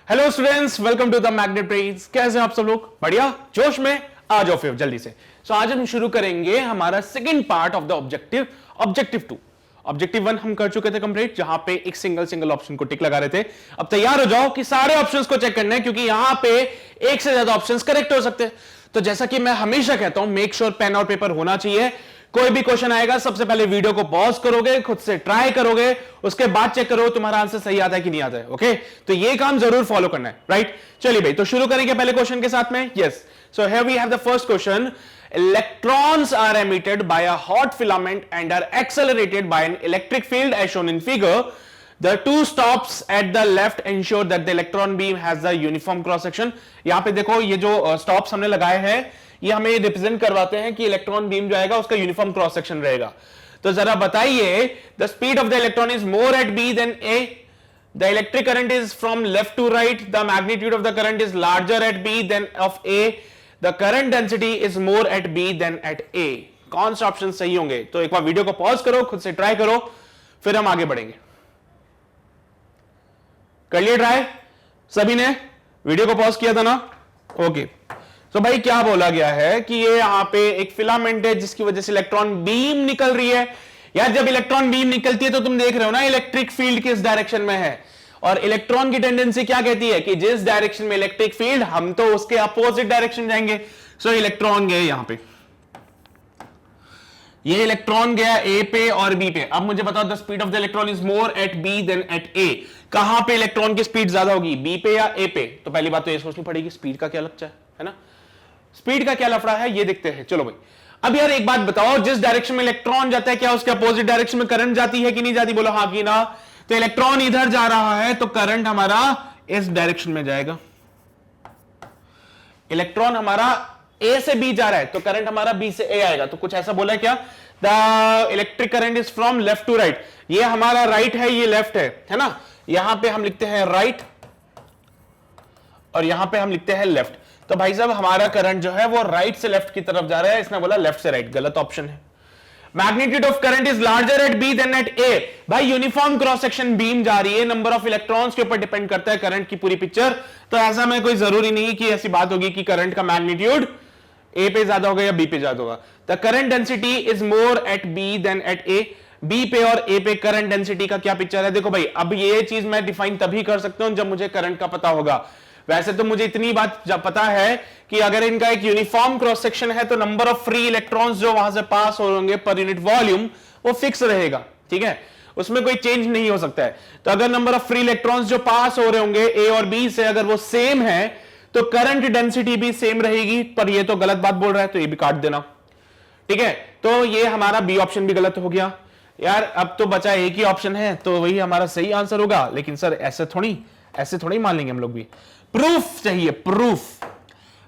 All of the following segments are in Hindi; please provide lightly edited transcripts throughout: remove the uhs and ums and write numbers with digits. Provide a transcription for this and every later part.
Hello students, welcome to the Magnet Brains. कैसे हैं आप सब लोग? बढ़िया, जोश में आ जाओ फिर जल्दी से। आज हम शुरू करेंगे हमारा second part of the objective 2। Objective 1 हम कर चुके थे कंप्लीट, जहां पे एक सिंगल ऑप्शन को टिक लगा रहे थे। अब तैयार हो जाओ कि सारे ऑप्शंस को चेक करना है, क्योंकि यहां पे एक से ज्यादा ऑप्शंस करेक्ट हो सकते हैं। तो जैसा कि मैं हमेशा कहता हूं, मेक श्योर पेन और पेपर होना चाहिए। कोई भी क्वेश्चन आएगा, सबसे पहले वीडियो को पॉज करोगे, खुद से ट्राई करोगे, उसके बाद चेक करो तुम्हारा आंसर सही आता है कि नहीं आता है। ओके, तो ये काम जरूर फॉलो करना है, राइट? चलिए भाई, तो शुरू करेंगे पहले क्वेश्चन के साथ में। Yes, so here we have the first question. Electrons are emitted by a hot filament and are accelerated by an electric field as shown in figure. The two stops at the left ensure that the electron beam has the uniform cross section. यहां पे देखो, ये जो स्टॉप्स हमने लगाए हैं, ये हमें रिप्रेजेंट करवाते हैं कि इलेक्ट्रॉन बीम जो आएगा उसका यूनिफॉर्म क्रॉस सेक्शन रहेगा। तो जरा बताइए, the speed of the electron is more at B than A, the electric current is from left to right, the magnitude of the current is larger at B than of A, the current density is more at B than at A. कौन सा ऑप्शन सही होंगे? तो एक बार वीडियो को पॉज करो, खुद से ट्राई करो, फिर हम आगे बढ़ेंगे। कर लिया ट्राई? सभी ने वीडियो को पॉज किया था ना? ओके। तो भाई क्या बोला गया है कि ये यहां पे एक फिलामेंट है जिसकी वजह से इलेक्ट्रॉन बीम निकल रही है। यार, जब इलेक्ट्रॉन बीम निकलती है तो तुम देख रहे हो ना इलेक्ट्रिक फील्ड किस डायरेक्शन में है, और इलेक्ट्रॉन की टेंडेंसी क्या कहती है कि जिस डायरेक्शन में इलेक्ट्रिक फील्ड, हम तो उसके अपोजिट डायरेक्शन जाएंगे। सो इलेक्ट्रॉन गए यहां पे, ये इलेक्ट्रॉन गया ए पे और बी पे। अब मुझे बताओ, the speed of the electron is more at B than at A. कहां पे इलेक्ट्रॉन की स्पीड ज्यादा होगी, बी पे या ए पे? तो पहली बात तो ये सोचनी पड़ेगी, स्पीड का क्या लफड़ा है ना, स्पीड का क्या लफड़ा है ये देखते हैं। चलो भाई, अब यार एक बात बताओ, जिस डायरेक्शन में इलेक्ट्रॉन जाता है, क्या उसके अपोजिट डायरेक्शन में करंट जाती है कि नहीं जाती? बोलो हाँ कि ना। तो इलेक्ट्रॉन इधर जा रहा है तो करंट हमारा इस डायरेक्शन में जाएगा। इलेक्ट्रॉन हमारा ए से बी जा रहा है तो करंट हमारा बी से ए आएगा। तो कुछ ऐसा बोला है क्या, the electric current is from left to right. ये हमारा राइट है, ये लेफ्ट है ना। यहां पे हम लिखते हैं राइट और यहां पे हम लिखते हैं लेफ्ट। तो भाई साहब, हमारा करंट जो है वो राइट से लेफ्ट की तरफ जा रहा है, इसने बोला लेफ्ट से राइट, गलत ऑप्शन है। Magnitude of current is larger at B than at A. भाई यूनिफॉर्म क्रॉस सेक्शन बीम जा रही है, नंबर ऑफ इलेक्ट्रॉन्स के ऊपर डिपेंड करता है करंट की पूरी पिक्चर। तो ऐसा में कोई जरूरी नहीं कि ऐसी बात होगी कि करंट का मैग्नीट्यूड ए पे ज्यादा होगा या बी पे ज्यादा होगा। The current density is more at B than at A. B पे और ए पे करंट डेंसिटी का क्या पिक्चर है? देखो भाई, अब ये चीज मैं डिफाइन तभी कर सकता हूं जब मुझे करंट का पता होगा। वैसे तो मुझे इतनी बात पता है कि अगर इनका एक यूनिफॉर्म क्रॉस सेक्शन है तो नंबर ऑफ फ्री इलेक्ट्रॉन्स जो वहां से पास होंगे पर यूनिट वॉल्यूम वो फिक्स रहेगा, ठीक है, उसमें कोई चेंज नहीं हो सकता है। तो अगर नंबर ऑफ फ्री इलेक्ट्रॉन्स जो पास हो रहे होंगे ए और बी से, अगर वो सेम है तो करंट डेंसिटी भी सेम रहेगी। पर ये तो गलत बात बोल रहा है, तो ये भी काट देना, ठीक है। तो ये हमारा बी ऑप्शन भी गलत हो गया। यार, अब तो बचा एक ही ऑप्शन है, तो वही हमारा सही आंसर होगा। लेकिन सर ऐसे थोड़ी मान लेंगे हम लोग भी। प्रूफ चाहिए, प्रूफ।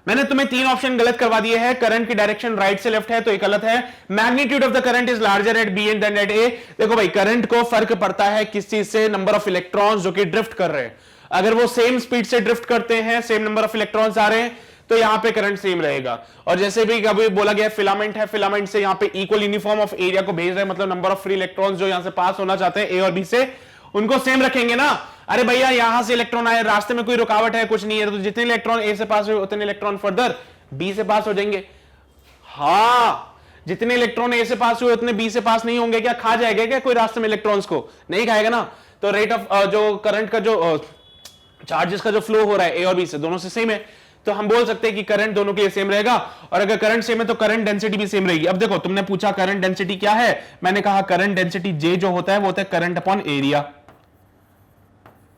मैंने तुम्हें 3 ऑप्शन गलत करवा दिए हैं। करंट की डायरेक्शन राइट से लेफ्ट है तो ये गलत है। Magnitude of the current is larger at B than at A. देखो भाई, करंट को फर्क पड़ता है किस चीज से? नंबर ऑफ इलेक्ट्रॉन्स जो कि ड्रिफ्ट कर रहे हैं। अगर वो सेम स्पीड से ड्रिफ्ट करते हैं, सेम नंबर ऑफ इलेक्ट्रॉन्स आ रहे हैं, तो यहां पे करंट सेम रहेगा। और जैसे भी कभी बोला गया फिलामेंट है, फिलामेंट से यहां पे इक्वल यूनिफॉर्म ऑफ एरिया को भेज रहे हैं, मतलब नंबर ऑफ फ्री इलेक्ट्रॉन्स जो यहां से पास होना चाहते हैं ए और बी से, उनको सेम रखेंगे ना। अरे भैया, यहां से इलेक्ट्रॉन आए, रास्ते में कोई रुकावट है, कुछ नहीं है, तो जितने इलेक्ट्रॉन ए से पास हुए उतने इलेक्ट्रॉन फर्दर बी से पास हो जाएंगे। हाँ, जितने इलेक्ट्रॉन ए से पास हुए उतने बी से पास नहीं होंगे। क्या खा जाएगा क्या कोई रास्ते में इलेक्ट्रॉन्स को? नहीं खाएगा ना। तो रेट ऑफ जो करंट का जो चार्जेस का जो फ्लो हो रहा है ए और बी से, दोनों से सेम है। तो हम बोल सकते हैं कि करंट दोनों के लिए सेम रहेगा। और अगर करंट सेम है तो करंट डेंसिटी भी सेम रहेगी। अब देखो, तुमने पूछा करंट डेंसिटी क्या है, मैंने कहा करंट डेंसिटी जे जो होता है वो होता है current upon area.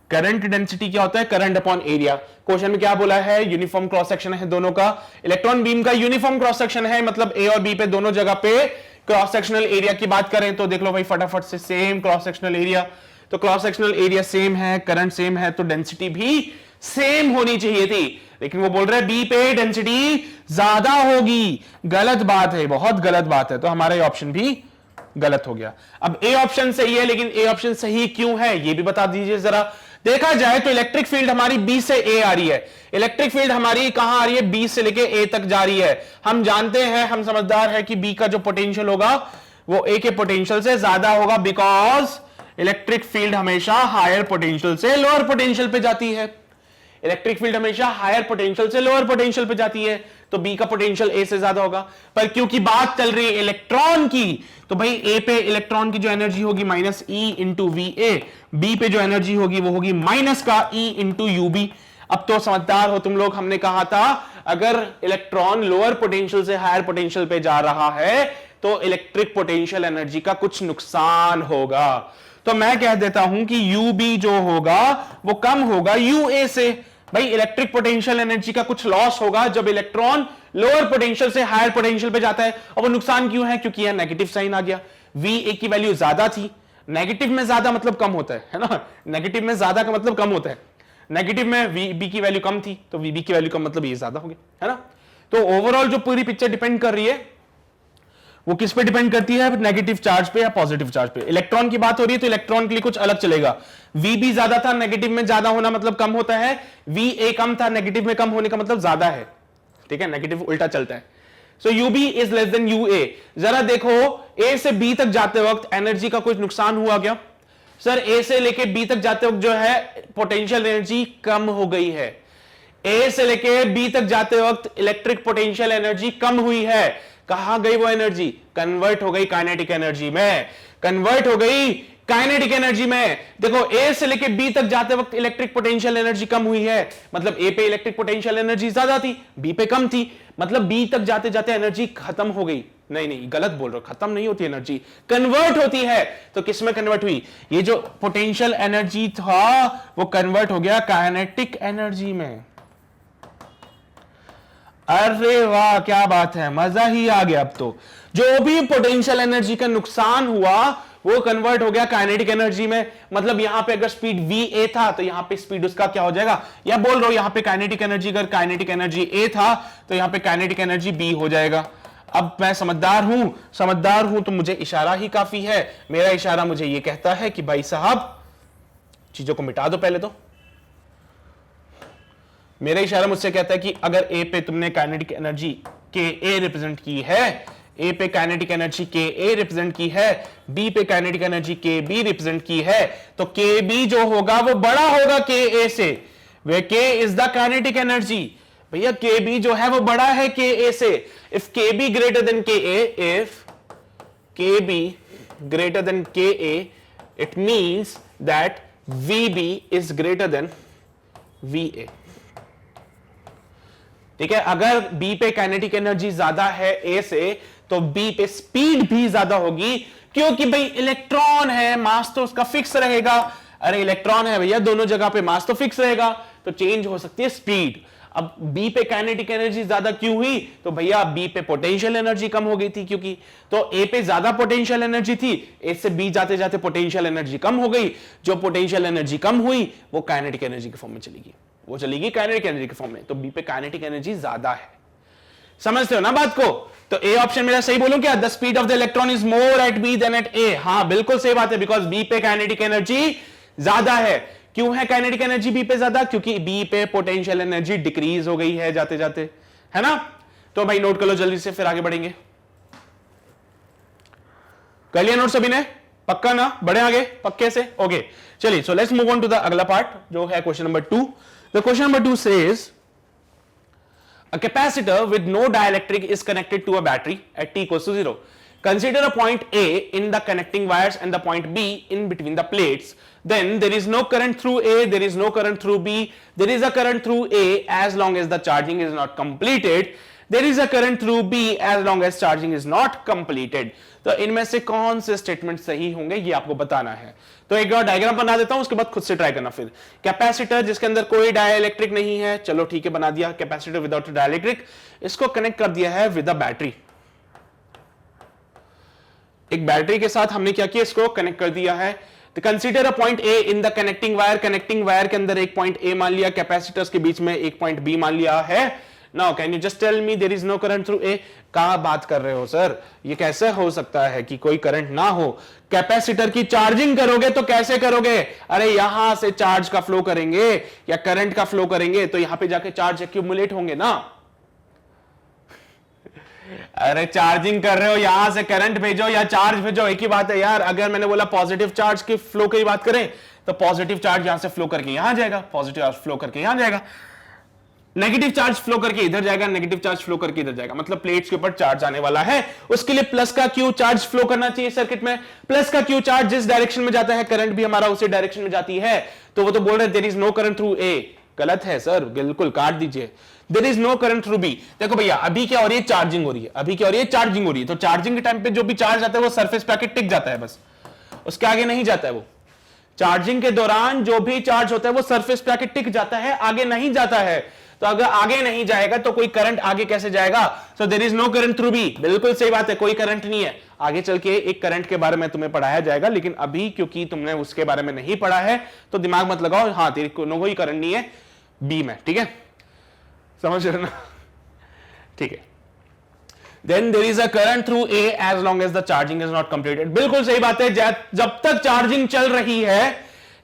Current density क्या होता है? Current upon area. क्वेश्चन में क्या बोला है? यूनिफॉर्म क्रॉस सेक्शन है दोनों का। इलेक्ट्रॉन बीम का यूनिफॉर्म क्रॉस सेक्शन है, मतलब ए और बी पे दोनों जगह पे क्रॉस सेक्शनल एरिया की बात करें तो देख लो भाई फटाफट से, सेम क्रॉस सेक्शनल एरिया। तो क्रॉस सेक्शनल एरिया सेम है, करंट सेम है, तो डेंसिटी भी सेम होनी चाहिए थी। लेकिन वो बोल रहे हैं बी पे डेंसिटी ज्यादा होगी। गलत बात है, बहुत गलत बात है। तो हमारा ये ऑप्शन भी गलत हो गया। अब ए ऑप्शन सही है, लेकिन ए ऑप्शन सही क्यों है ये भी बता दीजिए जरा। देखा जाए तो इलेक्ट्रिक फील्ड हमारी बी से ए आ रही है, इलेक्ट्रिक फील्ड हमारी कहां आ रही है? बी से लेके ए तक जा रही है। हम जानते हैं, हम समझदार है कि बी का जो पोटेंशियल होगा वो ए के पोटेंशियल से ज्यादा होगा, बिकॉज इलेक्ट्रिक फील्ड हमेशा हायर पोटेंशियल से लोअर पोटेंशियल पे जाती है। इलेक्ट्रिक फील्ड हमेशा हायर पोटेंशियल से लोअर पोटेंशियल पे जाती है, तो बी का पोटेंशियल ए से ज्यादा होगा। पर क्योंकि बात चल रही है इलेक्ट्रॉन की, तो भाई ए पे इलेक्ट्रॉन की जो एनर्जी होगी minus E into V A, B पे जो एनर्जी होगी वो होगी माइनस का ई इंटू यू बी। अब तो समझदार हो तुम लोग, हमने कहा था अगर इलेक्ट्रॉन लोअर पोटेंशियल से हायर पोटेंशियल पे जा रहा है तो इलेक्ट्रिक पोटेंशियल एनर्जी का कुछ नुकसान होगा। तो मैं कह देता हूं कि यू बी जो होगा वो कम होगा यू ए से। भाई इलेक्ट्रिक पोटेंशियल एनर्जी का कुछ लॉस होगा जब इलेक्ट्रॉन लोअर पोटेंशियल से हायर पोटेंशियल पे जाता है। और वो नुकसान क्यों है? क्योंकि यह नेगेटिव साइन आ गया, वी ए की वैल्यू ज्यादा थी। नेगेटिव में ज्यादा मतलब कम होता है ना, नेगेटिव में ज्यादा का मतलब कम होता है। नेगेटिव में वी बी की वैल्यू कम थी तो वी बी की वैल्यू का मतलब ये ज्यादा हो गया, है ना। तो ओवरऑल जो पूरी पिक्चर डिपेंड कर रही है वो किस पे डिपेंड करती है? नेगेटिव चार्ज पे या पॉजिटिव चार्ज पे। इलेक्ट्रॉन की बात हो रही है तो इलेक्ट्रॉन के लिए कुछ अलग चलेगा। वी बी ज्यादा था, नेगेटिव में ज्यादा होना मतलब कम होता है। वी ए कम था, नेगेटिव में कम होने का मतलब ज्यादा है, ठीक है। नेगेटिव उल्टा चलता है। So U B is less than U A. जरा देखो ए से बी तक जाते वक्त एनर्जी का कुछ नुकसान हुआ क्या? सर ए से लेके बी तक जाते वक्त जो है पोटेंशियल एनर्जी कम हो गई है। ए से लेके बी तक जाते वक्त इलेक्ट्रिक पोटेंशियल एनर्जी कम हुई है। कहां गई वो एनर्जी? कन्वर्ट हो गई काइनेटिक एनर्जी में, कन्वर्ट हो गई काइनेटिक एनर्जी में। देखो ए से लेके बी तक जाते वक्त इलेक्ट्रिक पोटेंशियल एनर्जी कम हुई है, मतलब ए पे इलेक्ट्रिक पोटेंशियल एनर्जी ज्यादा थी, बी पे कम थी, मतलब बी तक जाते जाते एनर्जी खत्म हो गई। नहीं गलत बोल रहा हूं, खत्म नहीं होती एनर्जी, कन्वर्ट होती है। तो किसमें कन्वर्ट हुई? ये जो पोटेंशियल एनर्जी था वो कन्वर्ट हो गया काइनेटिक एनर्जी में। अरे वाह क्या बात है, मजा ही आ गया। अब तो जो भी पोटेंशियल एनर्जी का नुकसान हुआ वो कन्वर्ट हो गया काइनेटिक एनर्जी में। मतलब यहां पे अगर स्पीड वी ए था तो यहां पे स्पीड उसका क्या हो जाएगा? या बोल रहा हूं यहां पे काइनेटिक एनर्जी, अगर काइनेटिक एनर्जी ए था तो यहां पे काइनेटिक एनर्जी बी हो जाएगा। अब मैं समझदार हूं तो मुझे इशारा ही काफी है। मेरा इशारा मुझे ये कहता है कि भाई साहब चीजों को मिटा दो पहले तो। मेरा इशारा मुझसे कहता है कि अगर ए पे तुमने काइनेटिक एनर्जी के ए रिप्रेजेंट की है, ए पे काइनेटिक एनर्जी के ए रिप्रेजेंट की है, बी पे काइनेटिक एनर्जी के बी रिप्रेजेंट की है, तो के बी जो होगा वो बड़ा होगा के ए से। वे के इज द काइनेटिक एनर्जी। भैया के बी जो है वो बड़ा है के ए से। If K B greater than K A, if K B greater than K A, it means that V B is greater than V A. ठीक है, अगर बी पे काइनेटिक एनर्जी ज्यादा है ए से तो बी पे स्पीड भी ज्यादा होगी, क्योंकि भाई इलेक्ट्रॉन है, मास तो उसका फिक्स रहेगा। अरे इलेक्ट्रॉन है भैया, दोनों जगह पे मास तो फिक्स रहेगा, तो चेंज हो सकती है स्पीड। अब बी पे काइनेटिक एनर्जी ज्यादा क्यों हुई? तो भैया बी पे पोटेंशियल एनर्जी कम हो गई थी, क्योंकि तो ए पे ज्यादा पोटेंशियल एनर्जी थी, ए से बी जाते जाते पोटेंशियल एनर्जी कम हो गई। जो पोटेंशियल एनर्जी कम हुई वो काइनेटिक एनर्जी के फॉर्म में चलेगी, वो चलेगी काइनेटिक एनर्जी के फॉर्म में। तो बी पे काइनेटिक एनर्जी ज्यादा है। समझते हो ना बात को? तो ए ऑप्शन मेरा सही बोलूं क्या? The speed of the electron is more at B than at A. हाँ बिल्कुल सही बात है, बिकॉज बी पे काइनेटिक एनर्जी ज्यादा है। क्यों है काइनेटिक एनर्जी बी पे ज्यादा? क्योंकि बी पे पोटेंशियल एनर्जी डिक्रीज हो गई है जाते जाते, है ना। तो भाई नोट कर लो जल्दी से, फिर आगे बढ़ेंगे। कर लिया नोट सभी ने? पक्का ना? बढ़े आगे पक्के से? ओके चलिए, so let's move on to the अगला पार्ट जो है question number 2। The question number 2 says a capacitor with no dielectric is connected to a battery at t equals to 0. Consider a point A in the connecting wires and the point B in between the plates. Then there is no current through A, there is no current through B, there is a current through A as long as the charging is not completed. There is a current through B as long as charging is not completed. तो इनमें से कौन से स्टेटमेंट सही होंगे ये आपको बताना है। तो एक बार डायग्राम बना देता हूं, उसके बाद खुद से ट्राई करना। फिर कैपेसिटर जिसके अंदर कोई डाइलेक्ट्रिक नहीं है, चलो ठीक है बना दिया कैपेसिटर विदाउट डाइलेक्ट्रिक। इसको कनेक्ट कर दिया है विद अ बैटरी। एक बैटरी के साथ हमने क्या किया? इसको कनेक्ट कर दिया है। तो consider a point A in the connecting wire. Connecting wire के अंदर एक पॉइंट ए मान लिया, कैपेसिटर्स के बीच में एक पॉइंट बी मान लिया है। Now can you just tell me there is no current through A? कहां बात कर रहे हो सर? ये कैसे हो सकता है कि कोई करंट ना हो? कैपेसिटर की चार्जिंग करोगे तो कैसे करोगे? अरे यहां से चार्ज का फ्लो करेंगे या करंट का फ्लो करेंगे तो यहां पे जाके चार्ज एक्यूमुलेट होंगे ना। अरे चार्जिंग कर रहे हो, यहां से करंट भेजो या चार्ज भेजो, एक ही बात है यार। अगर मैंने बोला पॉजिटिव चार्ज के फ्लो की बात करें तो पॉजिटिव चार्ज यहां से फ्लो करके यहां जाएगा, पॉजिटिव चार्ज फ्लो करके यहां जाएगा, नेगेटिव चार्ज फ्लो करके इधर जाएगा, नेगेटिव चार्ज फ्लो करके इधर जाएगा, मतलब प्लेट्स के ऊपर चार्ज आने वाला है। उसके लिए प्लस का क्यू चार्ज फ्लो करना चाहिए सर्किट में। प्लस का क्यू चार्ज जिस डायरेक्शन में जाता है करंट भी हमारा उसी डायरेक्शन में जाती है। तो वो तो बोल रहे there is no current through A, गलत है सर, बिल्कुल काट दीजिए। There is no current through B. देखो भैया अभी क्या हो रही है, चार्जिंग हो रही है, अभी क्या हो रही है, चार्जिंग हो रही है। तो चार्जिंग के टाइम पे जो भी चार्ज आता है वो सरफेस पे आके टिक जाता है, बस उसके आगे नहीं जाता है। वो चार्जिंग के दौरान जो भी चार्ज होता है वो सरफेस पे आके टिक जाता है, आगे नहीं जाता है। तो अगर आगे नहीं जाएगा तो कोई करंट आगे कैसे जाएगा? So there is no current through B, बिल्कुल सही बात है, कोई करंट नहीं है। आगे चल के एक करंट के बारे में तुम्हें पढ़ाया जाएगा, लेकिन अभी क्योंकि तुमने उसके बारे में नहीं पढ़ा है तो दिमाग मत लगाओ, हाँ तेरे को कोई करंट नहीं है बी में, ठीक है, समझ रहे ना? ठीक है। Then there is a current through A as long as the charging is not completed. बिल्कुल सही बात है, जब तक चार्जिंग चल रही है,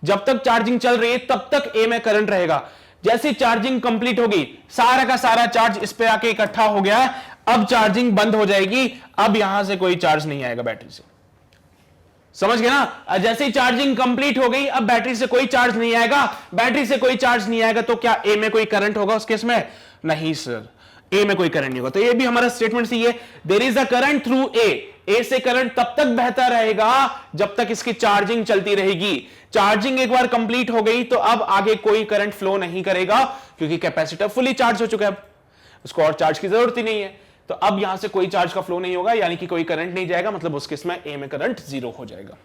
जब तक चार्जिंग चल रही है तब तक A में करंट रहेगा। जैसी चार्जिंग कंप्लीट होगी, सारा का सारा चार्ज इस पे आके इकट्ठा हो गया, अब चार्जिंग बंद हो जाएगी, अब यहां से कोई चार्ज नहीं आएगा बैटरी से, समझ गए ना? जैसे ही चार्जिंग कंप्लीट हो गई अब बैटरी से कोई चार्ज नहीं आएगा, बैटरी से कोई चार्ज नहीं आएगा तो क्या ए में कोई करंट होगा उस केस में? नहीं सर, ए में कोई करंट नहीं होगा। तो ये भी हमारा स्टेटमेंट सही है, there is a current through A से करंट तब तक बहता रहेगा जब तक इसकी चार्जिंग चलती रहेगी। चार्जिंग एक बार कंप्लीट हो गई तो अब आगे कोई करंट फ्लो नहीं करेगा क्योंकि कैपेसिटर फुली चार्ज हो चुका है, उसको और चार्ज की जरूरत ही नहीं है। तो अब यहां से कोई चार्ज का फ्लो नहीं होगा, यानी कि कोई करंट नहीं जाएगा, मतलब उस केस में ए में करंट 0 हो जाएगा,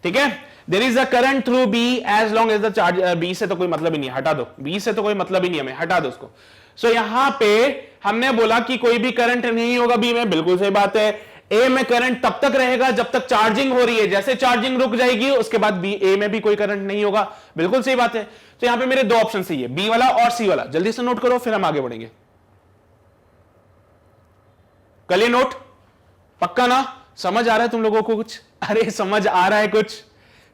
ठीक है। There is a current through B as long as the charge, B से तो कोई मतलब ही नहीं, हटा दो, बी से तो कोई मतलब ही नहीं हमें, हटा दो उसको। सो यहां पे हमने बोला कि कोई भी करंट नहीं होगा बी में, बिल्कुल सही बात है। ए में करंट तब तक रहेगा जब तक चार्जिंग हो रही है, जैसे चार्जिंग रुक जाएगी उसके बाद बी ए में भी कोई करंट नहीं होगा, बिल्कुल सही बात है। तो यहां पे मेरे दो ऑप्शन सही है, बी वाला और सी वाला, जल्दी से नोट करो फिर हम आगे बढ़ेंगे। कर लिए नोट? पक्का ना? समझ आ रहा है तुम लोगों को कुछ? अरे समझ आ रहा है कुछ?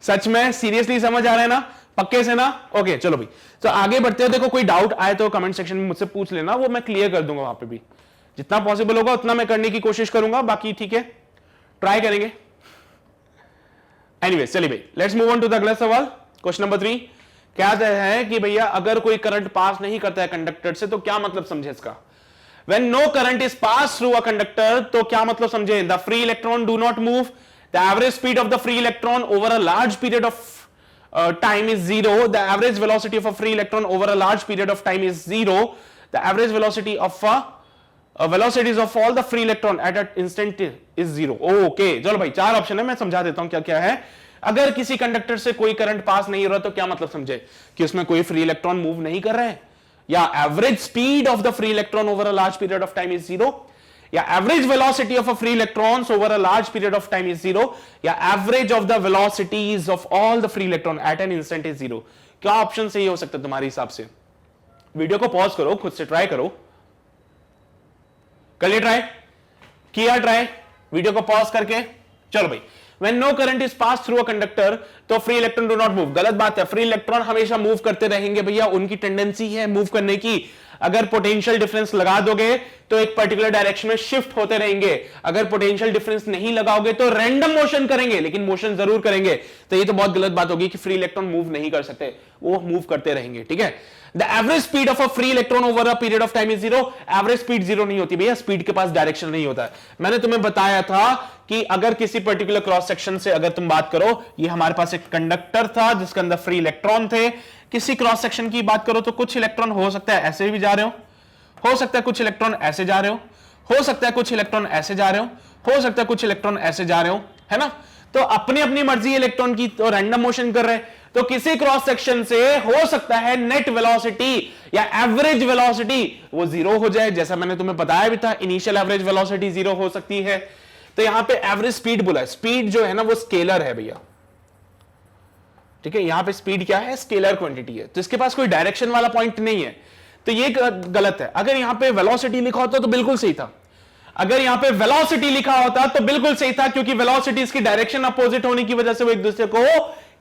सच में सीरियसली समझ आ रहा है ना? पक्के से ना? ओके चलो भाई, तो आगे बढ़ते हैं। देखो कोई डाउट आए तो कमेंट सेक्शन में मुझसे पूछ लेना, वो मैं क्लियर कर दूंगा वहां पे भी, जितना पॉसिबल होगा उतना मैं करने की कोशिश करूंगा, बाकी ठीक है ट्राई करेंगे। एनीवेज चलिए भाई, let's move on to the अगला सवाल। क्वेश्चन नंबर 3 क्या है कि भैया अगर कोई करंट पास नहीं करता है कंडक्टर से तो क्या मतलब समझे इसका? When no current is passed through a conductor, तो क्या मतलब समझे? The free electron do not move. The average speed of the free electron over a large period of time is 0. The average velocity of a free electron over a large period of time is 0. The average velocity of velocities of all the free electron at an instant is 0. Okay, चलो भाई चार ऑप्शन है, मैं समझा देता हूं क्या क्या है। अगर किसी कंडक्टर से कोई करंट पास नहीं हो रहा तो क्या मतलब समझे? कि उसमें कोई फ्री इलेक्ट्रॉन मूव नहीं कर रहे हैं, या average speed of the free electron over a large period of time is 0, या average velocity of a free electrons over a large period of time is 0, या average of the velocities of all the free electron at an instant is 0। क्या ऑप्शन सही हो सकता है तुम्हारे हिसाब से? वीडियो को पॉज करो, खुद से ट्राई करो। कर लिया ट्राई? किया ट्राई? वीडियो को पॉज करके चलो भाई। When no current is passed through a conductor, तो free electron do not move। गलत बात है, फ्री इलेक्ट्रॉन हमेशा मूव करते रहेंगे भैया, उनकी टेंडेंसी है मूव करने की। अगर पोटेंशियल डिफरेंस लगा दोगे तो एक पर्टिकुलर डायरेक्शन में शिफ्ट होते रहेंगे, अगर पोटेंशियल डिफरेंस नहीं लगाओगे तो रैंडम मोशन करेंगे, लेकिन मोशन जरूर करेंगे। तो ये तो बहुत गलत बात होगी कि फ्री इलेक्ट्रॉन मूव नहीं कर सकते, वो मूव करते रहेंगे, ठीक है। The average speed of a free electron over a period of time is 0। Average speed 0 नहीं होती भैया, स्पीड के पास डायरेक्शन नहीं होता है। मैंने तुम्हें बताया था कि अगर किसी पर्टिकुलर क्रॉस सेक्शन से अगर तुम बात करो, ये हमारे पास एक कंडक्टर था जिसके अंदर फ्री इलेक्ट्रॉन थे, किसी क्रॉस सेक्शन की बात करो तो कुछ इलेक्ट्रॉन हो सकता है ऐसे भी जा रहे हो सकता है कुछ इलेक्ट्रॉन ऐसे जा रहे हो सकता है कुछ इलेक्ट्रॉन ऐसे जा रहे हो सकता है कुछ इलेक्ट्रॉन ऐसे जा रहे हो, है ना। तो अपनी अपनी मर्जी इलेक्ट्रॉन की, तो रैंडम मोशन कर रहे हैं। तो किसी क्रॉस सेक्शन से हो सकता है नेट वेलोसिटी या एवरेज वेलोसिटी वो 0 हो जाए, जैसा मैंने तुम्हें बताया भी था, इनिशियल एवरेज वेलोसिटी 0 हो सकती है। तो यहां पे एवरेज स्पीड बोला है, स्पीड जो है ना वो स्केलर है भैया, ठीक है। यहां पे स्पीड क्या है? स्केलर क्वांटिटी है, तो इसके पास कोई डायरेक्शन वाला पॉइंट नहीं है, तो ये गलत है। अगर यहां पे वेलोसिटी लिखा होता तो बिल्कुल सही था, अगर यहां पे वेलोसिटी लिखा होता तो बिल्कुल सही था, क्योंकि वेलोसिटी इसकी डायरेक्शन अपोजिट होने की वजह से वो एक दूसरे को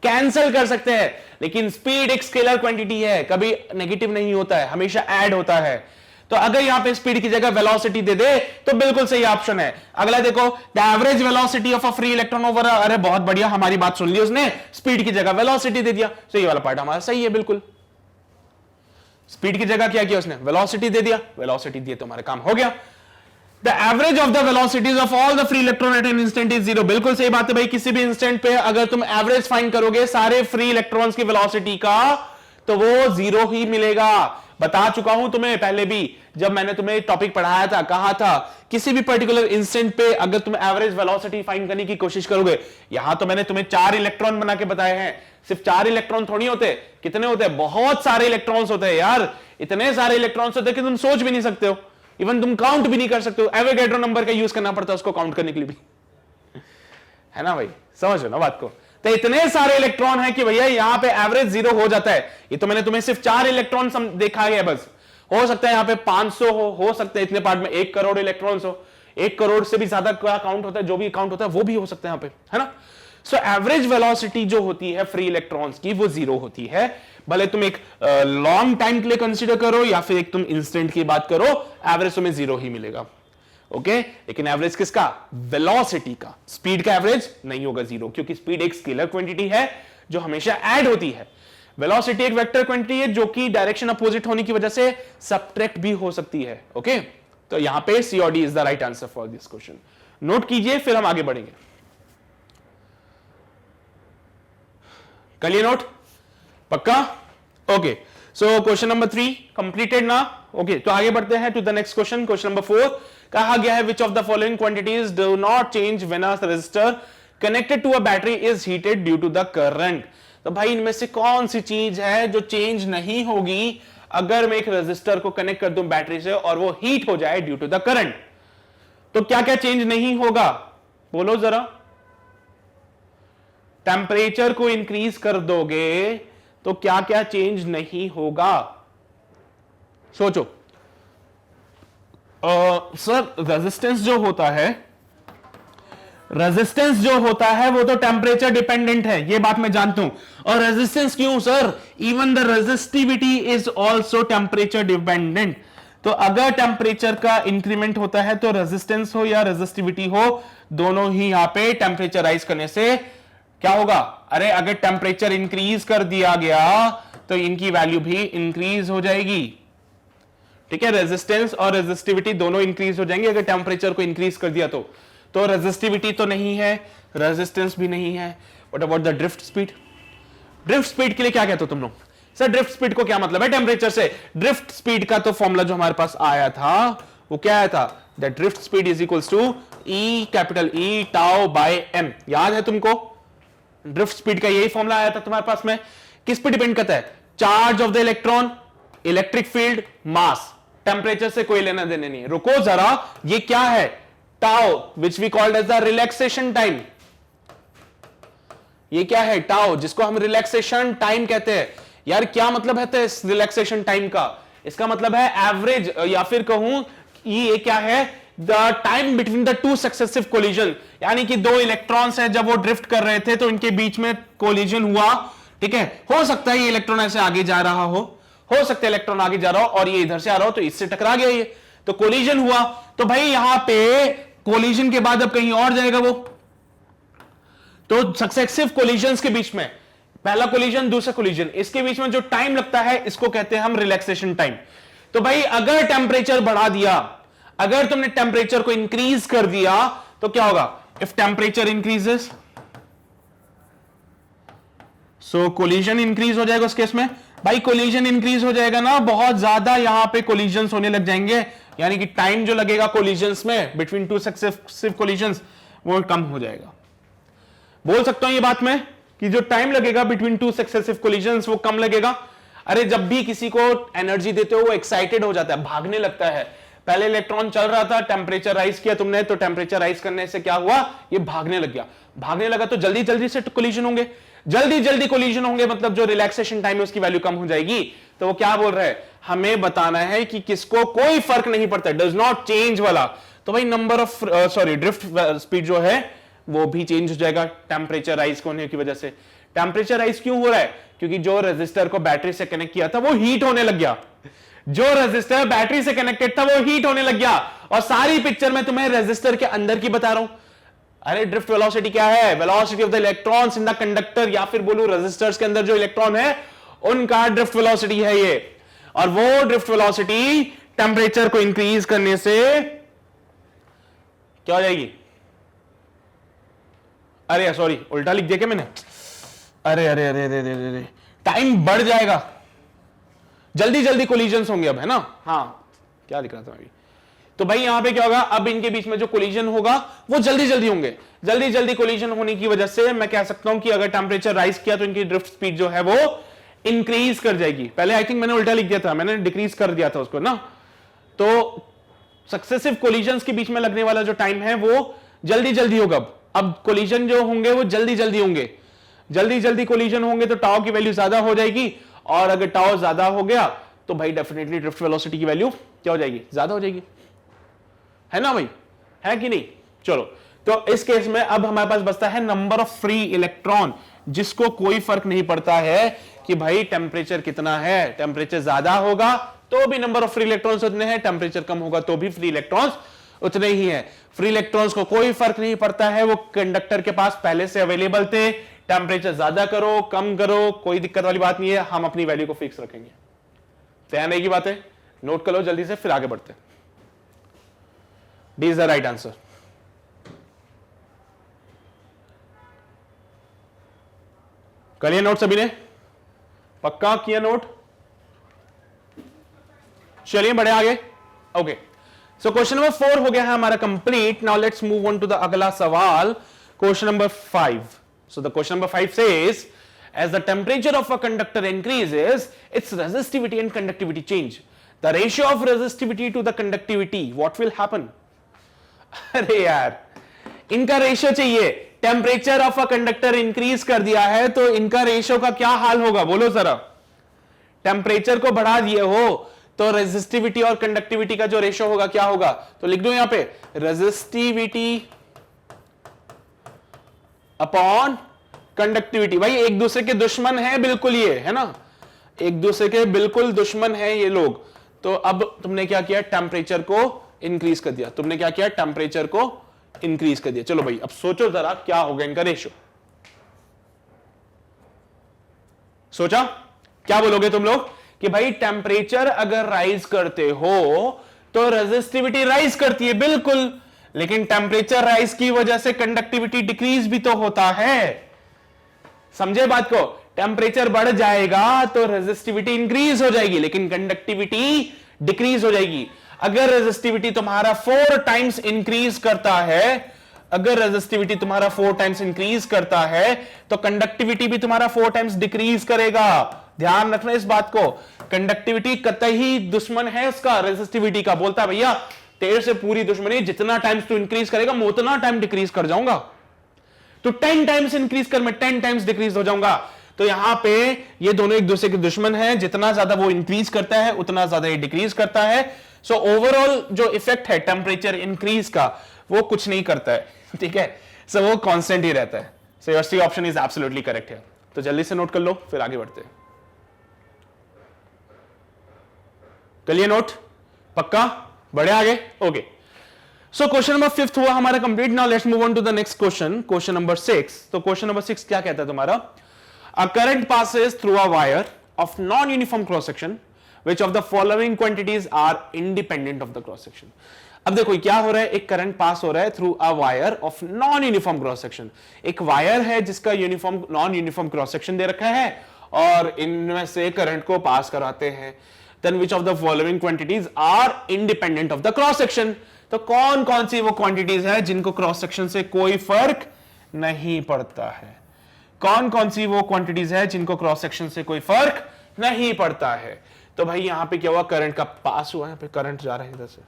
कैंसिल कर सकते हैं। लेकिन स्पीड एक स्केलर क्वांटिटी है, कभी नेगेटिव नहीं होता है, हमेशा ऐड होता है। तो अगर यहां पे स्पीड की जगह वेलोसिटी दे दे तो बिल्कुल सही ऑप्शन है। अगला देखो, the average velocity of a free electron over, अरे बहुत बढ़िया, हमारी बात सुन ली उसने, स्पीड की जगह वेलोसिटी दे दिया, तो ये वाला पार्ट हमारा सही है बिल्कुल। स्पीड की जगह क्या किया उसने, वेलोसिटी दे दिया, वेलोसिटी दिए तो हमारा काम हो गया। The average of the velocities of all the free electron at an instant is zero, बिल्कुल सही बात है भाई, किसी भी इंस्टेंट पे अगर तुम एवरेज फाइंड करोगे सारे फ्री इलेक्ट्रॉन्स की वेलोसिटी का तो वो जीरो ही मिलेगा। बता चुका हूं तुम्हें पहले भी, जब मैंने तुम्हें टॉपिक पढ़ाया था, कहा था किसी भी पर्टिकुलर इंस्टेंट पे अगर तुम एवरेज वेलोसिटी फाइंड करने की कोशिश करोगे, यहां तो मैंने तुम्हें 4 इलेक्ट्रॉन बना के बताए हैं, सिर्फ 4 इलेक्ट्रॉन थोड़ी होते, कितने होते हैं, बहुत सारे इलेक्ट्रॉन्स होते हैं यार, इतने सारे इलेक्ट्रॉन्स होते हैं कि तुम सोच भी नहीं सकते हो, इवन तुम काउंट भी नहीं कर सकते हो, एवोगैड्रो नंबर का यूज करना पड़ता है उसको काउंट करने के लिए भी है ना भाई, समझो ना बात को। तो इतने सारे इलेक्ट्रॉन है कि भैया यहां पे एवरेज जीरो हो जाता है। ये तो मैंने तुम्हें सिर्फ 4 इलेक्ट्रॉन देखा है बस, हो सकता है यहां पे 500 हो सकता है इतने पार्ट में 1 करोड़ इलेक्ट्रॉन्स हो, 1 करोड़ से भी ज्यादा क्या काउंट होता है, जो भी काउंट होता है वो भी हो सकता है यहां पे, है ना। सो एवरेज वेलोसिटी जो होती है फ्री इलेक्ट्रॉन्स की वो जीरो होती है, भले तुम एक लॉन्ग टाइम के लिए कंसीडर करो या फिर एक तुम इंस्टेंट की बात करो, एवरेज तुम्हें जीरो ही मिलेगा। ओके लेकिन एवरेज किसका, वेलोसिटी का, स्पीड का एवरेज नहीं होगा जीरो, क्योंकि स्पीड एक स्केलर क्वांटिटी है जो हमेशा ऐड होती है। वेलोसिटी एक वेक्टर क्वांटिटी है जो कि डायरेक्शन अपोजिट होने की वजह से सब्ट्रैक्ट भी हो सकती है। ओके तो यहां पे सी और D is the right answer for this question. Note कीजिए फिर हम आगे बढ़ेंगे। कलिए नोट, पक्का? Okay so question number 3 completed ना। ओके तो आगे बढ़ते हैं to the next question. Question number 4 कहा गया है which of the following quantities do not change when a resistor connected to a battery is heated due to the current. तो भाई इनमें से कौन सी चीज है जो चेंज नहीं होगी अगर मैं एक रेजिस्टर को कनेक्ट कर दूं बैटरी से और वो हीट हो जाए ड्यू टू द करंट। तो क्या क्या चेंज नहीं होगा बोलो जरा। टेम्परेचर को इंक्रीज कर दोगे तो क्या क्या चेंज नहीं होगा, सोचो। सर रेजिस्टेंस जो होता है वो तो टेम्परेचर डिपेंडेंट है, ये बात मैं जानता हूं। और रेजिस्टेंस क्यों sir, even the resistivity is also temperature dependent. तो अगर टेम्परेचर का इंक्रीमेंट होता है तो रेजिस्टेंस हो या रेजिस्टिविटी हो, दोनों ही यहां पे टेम्परेचर राइज करने से क्या होगा, अरे अगर टेम्परेचर इंक्रीज कर दिया गया तो इनकी वैल्यू भी इंक्रीज हो जाएगी। ठीक है, रेजिस्टेंस और रेजिस्टिविटी दोनों इंक्रीज हो जाएंगे अगर टेम्परेचर को इंक्रीज कर दिया तो रेजिस्टिविटी तो नहीं है, रेजिस्टेंस भी नहीं है। What about the drift speed? Drift speed के लिए क्या कहते हो तुम लोग? सर ड्रिफ्ट स्पीड को क्या मतलब है टेम्परेचर से? ड्रिफ्ट स्पीड का तो फॉर्मूला जो हमारे पास आया था वो क्या आया था, the drift speed is equals to E capital E tau by M. याद है तुमको? ड्रिफ्ट स्पीड का यही फॉर्मूला आया था तुम्हारे पास में। किस पे डिपेंड करता है? Charge of the electron, electric field, mass. Temperature से कोई लेना देने नहीं है। रुको जरा, ये क्या है? Tau which we called as the relaxation time. ये क्या है? टाउ, जिसको हम रिलैक्सेशन टाइम कहते हैं। यार क्या मतलब है इस रिलैक्सेशन टाइम का? इसका मतलब है एवरेज, या फिर कहूं ये क्या है, the time between the two successive collision. यानी कि दो इलेक्ट्रॉन्स हैं, जब वो ड्रिफ्ट कर रहे थे तो इनके बीच में कोलिजन हुआ। ठीक है, हो सकता है ये इलेक्ट्रॉन ऐसे आगे जा रहा हो सकता है इलेक्ट्रॉन आगे जा रहा हो और ये इधर से आ रहा हो तो इससे टकरा गया ये, तो कोलिजन हुआ। तो भाई यहां पे कोलिजन के बाद अब कहीं और जाएगा वो, तो सक्सेसिव कोलिजन्स के बीच में, पहला कोलिजन दूसरा कोलिजन, इसके बीच में जो टाइम लगता है इसको कहते हैं हम रिलैक्सेशन टाइम। तो भाई अगर टेम्परेचर बढ़ा दिया, अगर तुमने टेम्परेचर को इंक्रीज कर दिया तो क्या होगा? If temperature increases so collision increase हो जाएगा उस केस में। भाई कोलिजन इंक्रीज हो जाएगा ना, बहुत ज्यादा यहां पे कोलिजन्स होने लग जाएंगे, यानी कि टाइम जो लगेगा कोलिजन्स में बिटवीन टू सक्सेसिव कोलिजन्स वो कम हो जाएगा। बोल सकता हूं ये बात में कि जो टाइम लगेगा बिटवीन टू सक्सेसिव कोलिजन्स वो कम लगेगा। अरे जब भी किसी को एनर्जी देते हो वो एक्साइटेड हो जाता है, भागने लगता है। पहले इलेक्ट्रॉन चल रहा था, टेम्परेचर राइज किया तुमने, तो टेम्परेचर राइज करने से क्या हुआ, ये भागने लग गया। भागने लगा तो जल्दी जल्दी से कोलिजन होंगे, जल्दी जल्दी कोलिजन होंगे, मतलब जो रिलैक्सेशन टाइम है उसकी वैल्यू कम हो जाएगी। तो वो क्या बोल रहा है, हमें बताना है कि किसको कोई फर्क नहीं पड़ता, डज नॉट चेंज वाला। तो भाई नंबर ऑफ ड्रिफ्ट स्पीड जो है वो भी चेंज हो जाएगा टेम्परेचर राइज होने की वजह से। टेम्परेचर राइज क्यों हो रहा है? क्योंकि जो रेजिस्टर को बैटरी से कनेक्ट किया था वो हीट होने लग गया। जो रेजिस्टर बैटरी से कनेक्टेड था वो हीट होने लग गया, और सारी पिक्चर में तुम्हें रेजिस्टर के अंदर की बता रहा हूं। अरे ड्रिफ्ट वेलोसिटी क्या है? Velocity of the electrons in the conductor, या फिर बोलूं रेजिस्टर्स के अंदर जो इलेक्ट्रॉन है उनका ड्रिफ्ट वेलोसिटी है ये। और वो ड्रिफ्ट वेलोसिटी टेंपरेचर को इंक्रीज करने से क्या हो जाएगी? अरे सॉरी, उल्टा लिख दिया क्या मैंने? अरे अरे अरे अरे अरे अरे, टाइम बढ़ जाएगा, जल्दी जल्दी कोलिजन्स होंगे अब, है ना? हाँ, क्या लिख रहा था अभी? तो भाई यहां पे क्या होगा, अब इनके बीच में जो कोलिजन होगा वो जल्दी जल्दी होंगे। जल्दी जल्दी कोलिजन होने की वजह से मैं कह सकता हूं कि अगर टेंपरेचर राइज किया तो इनकी ड्रिफ्ट स्पीड जो है वो इंक्रीज कर जाएगी। पहले आई थिंक मैंने उल्टा लिख दिया था, मैंने डिक्रीज कर दिया था उसको ना। तो सक्सेसिव कोलिजन्स के बीच में लगने वाला जो टाइम है वो जल्दी जल्दी होगा। अब कोलिजन जो होंगे वो जल्दी जल्दी होंगे, जल्दी जल्दी कोलिजन होंगे तो टाउ की वैल्यू ज्यादा हो जाएगी, और अगर टाउ ज्यादा हो गया तो भाई डेफिनेटली ड्रिफ्ट वेलोसिटी की वैल्यू क्या हो जाएगी? ज्यादा हो जाएगी, है ना भाई? है कि नहीं? चलो, तो इस केस में अब हमारे पास बचता है नंबर ऑफ फ्री इलेक्ट्रॉन, जिसको कोई फर्क नहीं पड़ता है कि भाई टेम्परेचर कितना है। टेम्परेचर ज्यादा होगा तो भी नंबर ऑफ फ्री इलेक्ट्रॉन्स उतने हैं, टेम्परेचर कम होगा तो भी फ्री इलेक्ट्रॉन्स उतने ही हैं। फ्री इलेक्ट्रॉन्स को कोई फर्क नहीं पड़ता है, वो कंडक्टर के पास पहले से अवेलेबल थे। टेम्परेचर ज्यादा करो कम करो कोई दिक्कत वाली बात नहीं है, हम अपनी वैल्यू को फिक्स रखेंगे। तैयार नहीं की बात है? नोट कर लो जल्दी से, फिर आगे बढ़ते हैं। D is the right answer. कर लिया नोट सभी ने? पक्का किया नोट? चलिए बढ़े आगे। ओके, सो क्वेश्चन नंबर 4 हो गया है हमारा complete. Now let's move on to the अगला सवाल, question number 5। So the question number 5 says, as the temperature of a conductor increases, its resistivity and conductivity change. The ratio of resistivity to the conductivity, what will happen? अरे यार, इनका रेशियो चाहिए। Temperature of a conductor increase कर दिया है तो इनका रेशियो का क्या हाल होगा बोलो जरा। टेम्परेचर को बढ़ा दिए हो तो रेजिस्टिविटी और कंडक्टिविटी का जो रेशियो होगा क्या होगा? तो लिख दो यहां पे रेजिस्टिविटी अपॉन कंडक्टिविटी। भाई एक दूसरे के दुश्मन है बिल्कुल, ये है ना, एक दूसरे के बिल्कुल दुश्मन है ये लोग। तो अब तुमने क्या किया? टेम्परेचर को इंक्रीज कर दिया। तुमने क्या किया? टेम्परेचर को इंक्रीज कर दिया। चलो भाई अब सोचो जरा क्या होगा इनका रेशियो। सोचा? क्या बोलोगे तुम लोग कि भाई टेम्परेचर अगर राइज करते हो तो रेजिस्टिविटी राइज करती है, बिल्कुल, लेकिन टेम्परेचर राइज की वजह से कंडक्टिविटी डिक्रीज भी तो होता है। समझे बात को? टेम्परेचर बढ़ जाएगा तो रेजिस्टिविटी इंक्रीज हो जाएगी, लेकिन कंडक्टिविटी डिक्रीज हो जाएगी। अगर रेजिस्टिविटी तुम्हारा 4 टाइम्स इंक्रीज करता है, अगर रेजिस्टिविटी तुम्हारा 4 टाइम्स इंक्रीज करता है तो कंडक्टिविटी भी तुम्हारा 4 टाइम्स डिक्रीज करेगा। ध्यान रखना इस बात को। कंडक्टिविटी कतई दुश्मन है उसका, रेजिस्टिविटी का। बोलता है भैया तेरे से पूरी दुश्मनी, जितना टाइम्स तू इंक्रीज करेगा मैं उतना टाइम डिक्रीज कर जाऊंगा। तो 10 टाइम्स इंक्रीज कर, मैं 10 टाइम्स डिक्रीज हो जाऊंगा। तो यहां पे ये दोनों एक दूसरे के दुश्मन हैं, जितना ज्यादा वो इंक्रीज करता है उतना ज्यादा ये डिक्रीज करता है। सो ओवरऑल जो इफेक्ट है टेम्परेचर इंक्रीज का वो कुछ नहीं करता है, ठीक है। सो वो कांस्टेंट ही रहता है। So your C option is absolutely correct है। तो जल्दी से नोट कर लो फिर आगे बढ़ते हैं। कर लिया नोट? पक्का? बढ़े आगे? ओके, सो क्वेश्चन नंबर 5 हुआ हमारा complete. Now let's move on to the next question, question number 6। तो क्वेश्चन नंबर 6 क्या कहता है तुम्हारा? A current passes through a wire of non uniform cross section which of the following quantities are independent of the cross section. अब देखो क्या हो रहा है, एक करंट पास हो रहा है through a wire of non uniform cross section. एक वायर है जिसका uniform non uniform cross section दे रखा है और इनमें से करंट को पास कराते हैं। Then which of the following quantities are independent of the cross section. तो कौन कौन सी वो क्वांटिटीज है जिनको क्रॉस सेक्शन से कोई फर्क नहीं पड़ता है? कौन कौन सी वो क्वांटिटीज है जिनको क्रॉस सेक्शन से कोई फर्क नहीं पड़ता है? तो भाई यहां पे क्या हुआ, करंट का पास हुआ, यहां पे करंट जा रहा है इधर से।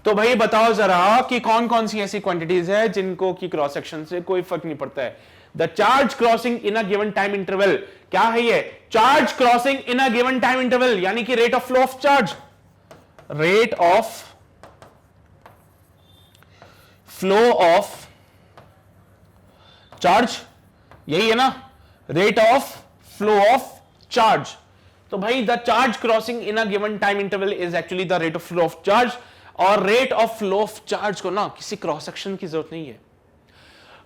तो भाई बताओ जरा कि कौन कौन सी ऐसी क्वांटिटीज है जिनको की क्रॉस सेक्शन से कोई फर्क नहीं पड़ता है? The charge crossing in a given time interval. क्या है ये? Charge crossing in a given time interval, यानी कि rate of flow of charge, rate of flow of charge, यही है ना, rate of flow of charge. तो भाई the charge crossing in a given time interval is actually the rate of flow of charge. और rate of flow of charge को ना किसी क्रॉस सेक्शन की जरूरत नहीं है,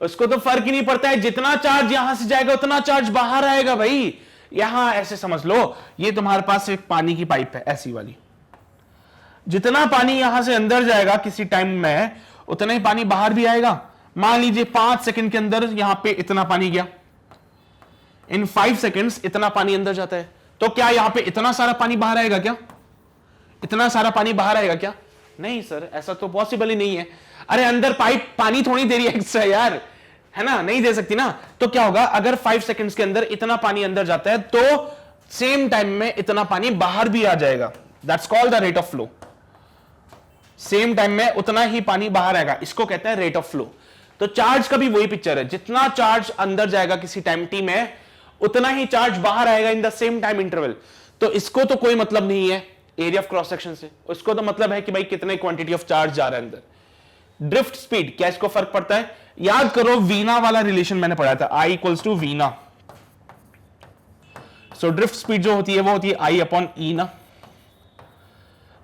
उसको तो फर्क ही नहीं पड़ता है, जितना चार्ज यहां से जाएगा उतना चार्ज बाहर आएगा भाई। यहां ऐसे समझ लो, ये तुम्हारे पास एक पानी की पाइप है ऐसी वाली, जितना पानी यहां से अंदर जाएगा किसी टाइम में उतना ही पानी बाहर भी आएगा। मान लीजिए 5 सेकंड के अंदर यहां पे इतना पानी गया, इन 5 सेकंड्स इतना पानी अंदर जाता है, तो क्या यहां पे इतना सारा पानी बाहर आएगा क्या? इतना सारा पानी बाहर आएगा क्या? नहीं सर, ऐसा तो पॉसिबल ही नहीं है। अरे अंदर पाइप पानी थोड़ी दे रही है एक्स्ट्रा यार, है ना, नहीं दे सकती ना। तो क्या होगा, अगर 5 सेकंड्स के अंदर इतना पानी अंदर जाता है तो सेम टाइम में इतना पानी बाहर भी आ जाएगा। That's called the rate of flow. Same time में उतना ही पानी बाहर आएगा, इसको कहते हैं रेट ऑफ फ्लो। तो चार्ज का भी वही पिक्चर है, जितना चार्ज अंदर जाएगा किसी टाइम टी में उतना ही चार्ज बाहर आएगा in the same time interval. तो इसको तो कोई मतलब नहीं है एरिया ऑफ क्रॉस सेक्शन से, उसको तो मतलब है कि भाई कितने क्वांटिटी ऑफ चार्ज जा रहा है अंदर। ड्रिफ्ट स्पीड, क्या इसको फर्क पड़ता है? याद करो वीना वाला रिलेशन मैंने पढ़ा था, I इक्वल्स टू वीना। सो ड्रिफ्ट स्पीड जो होती है वो होती है I अपॉन E ना।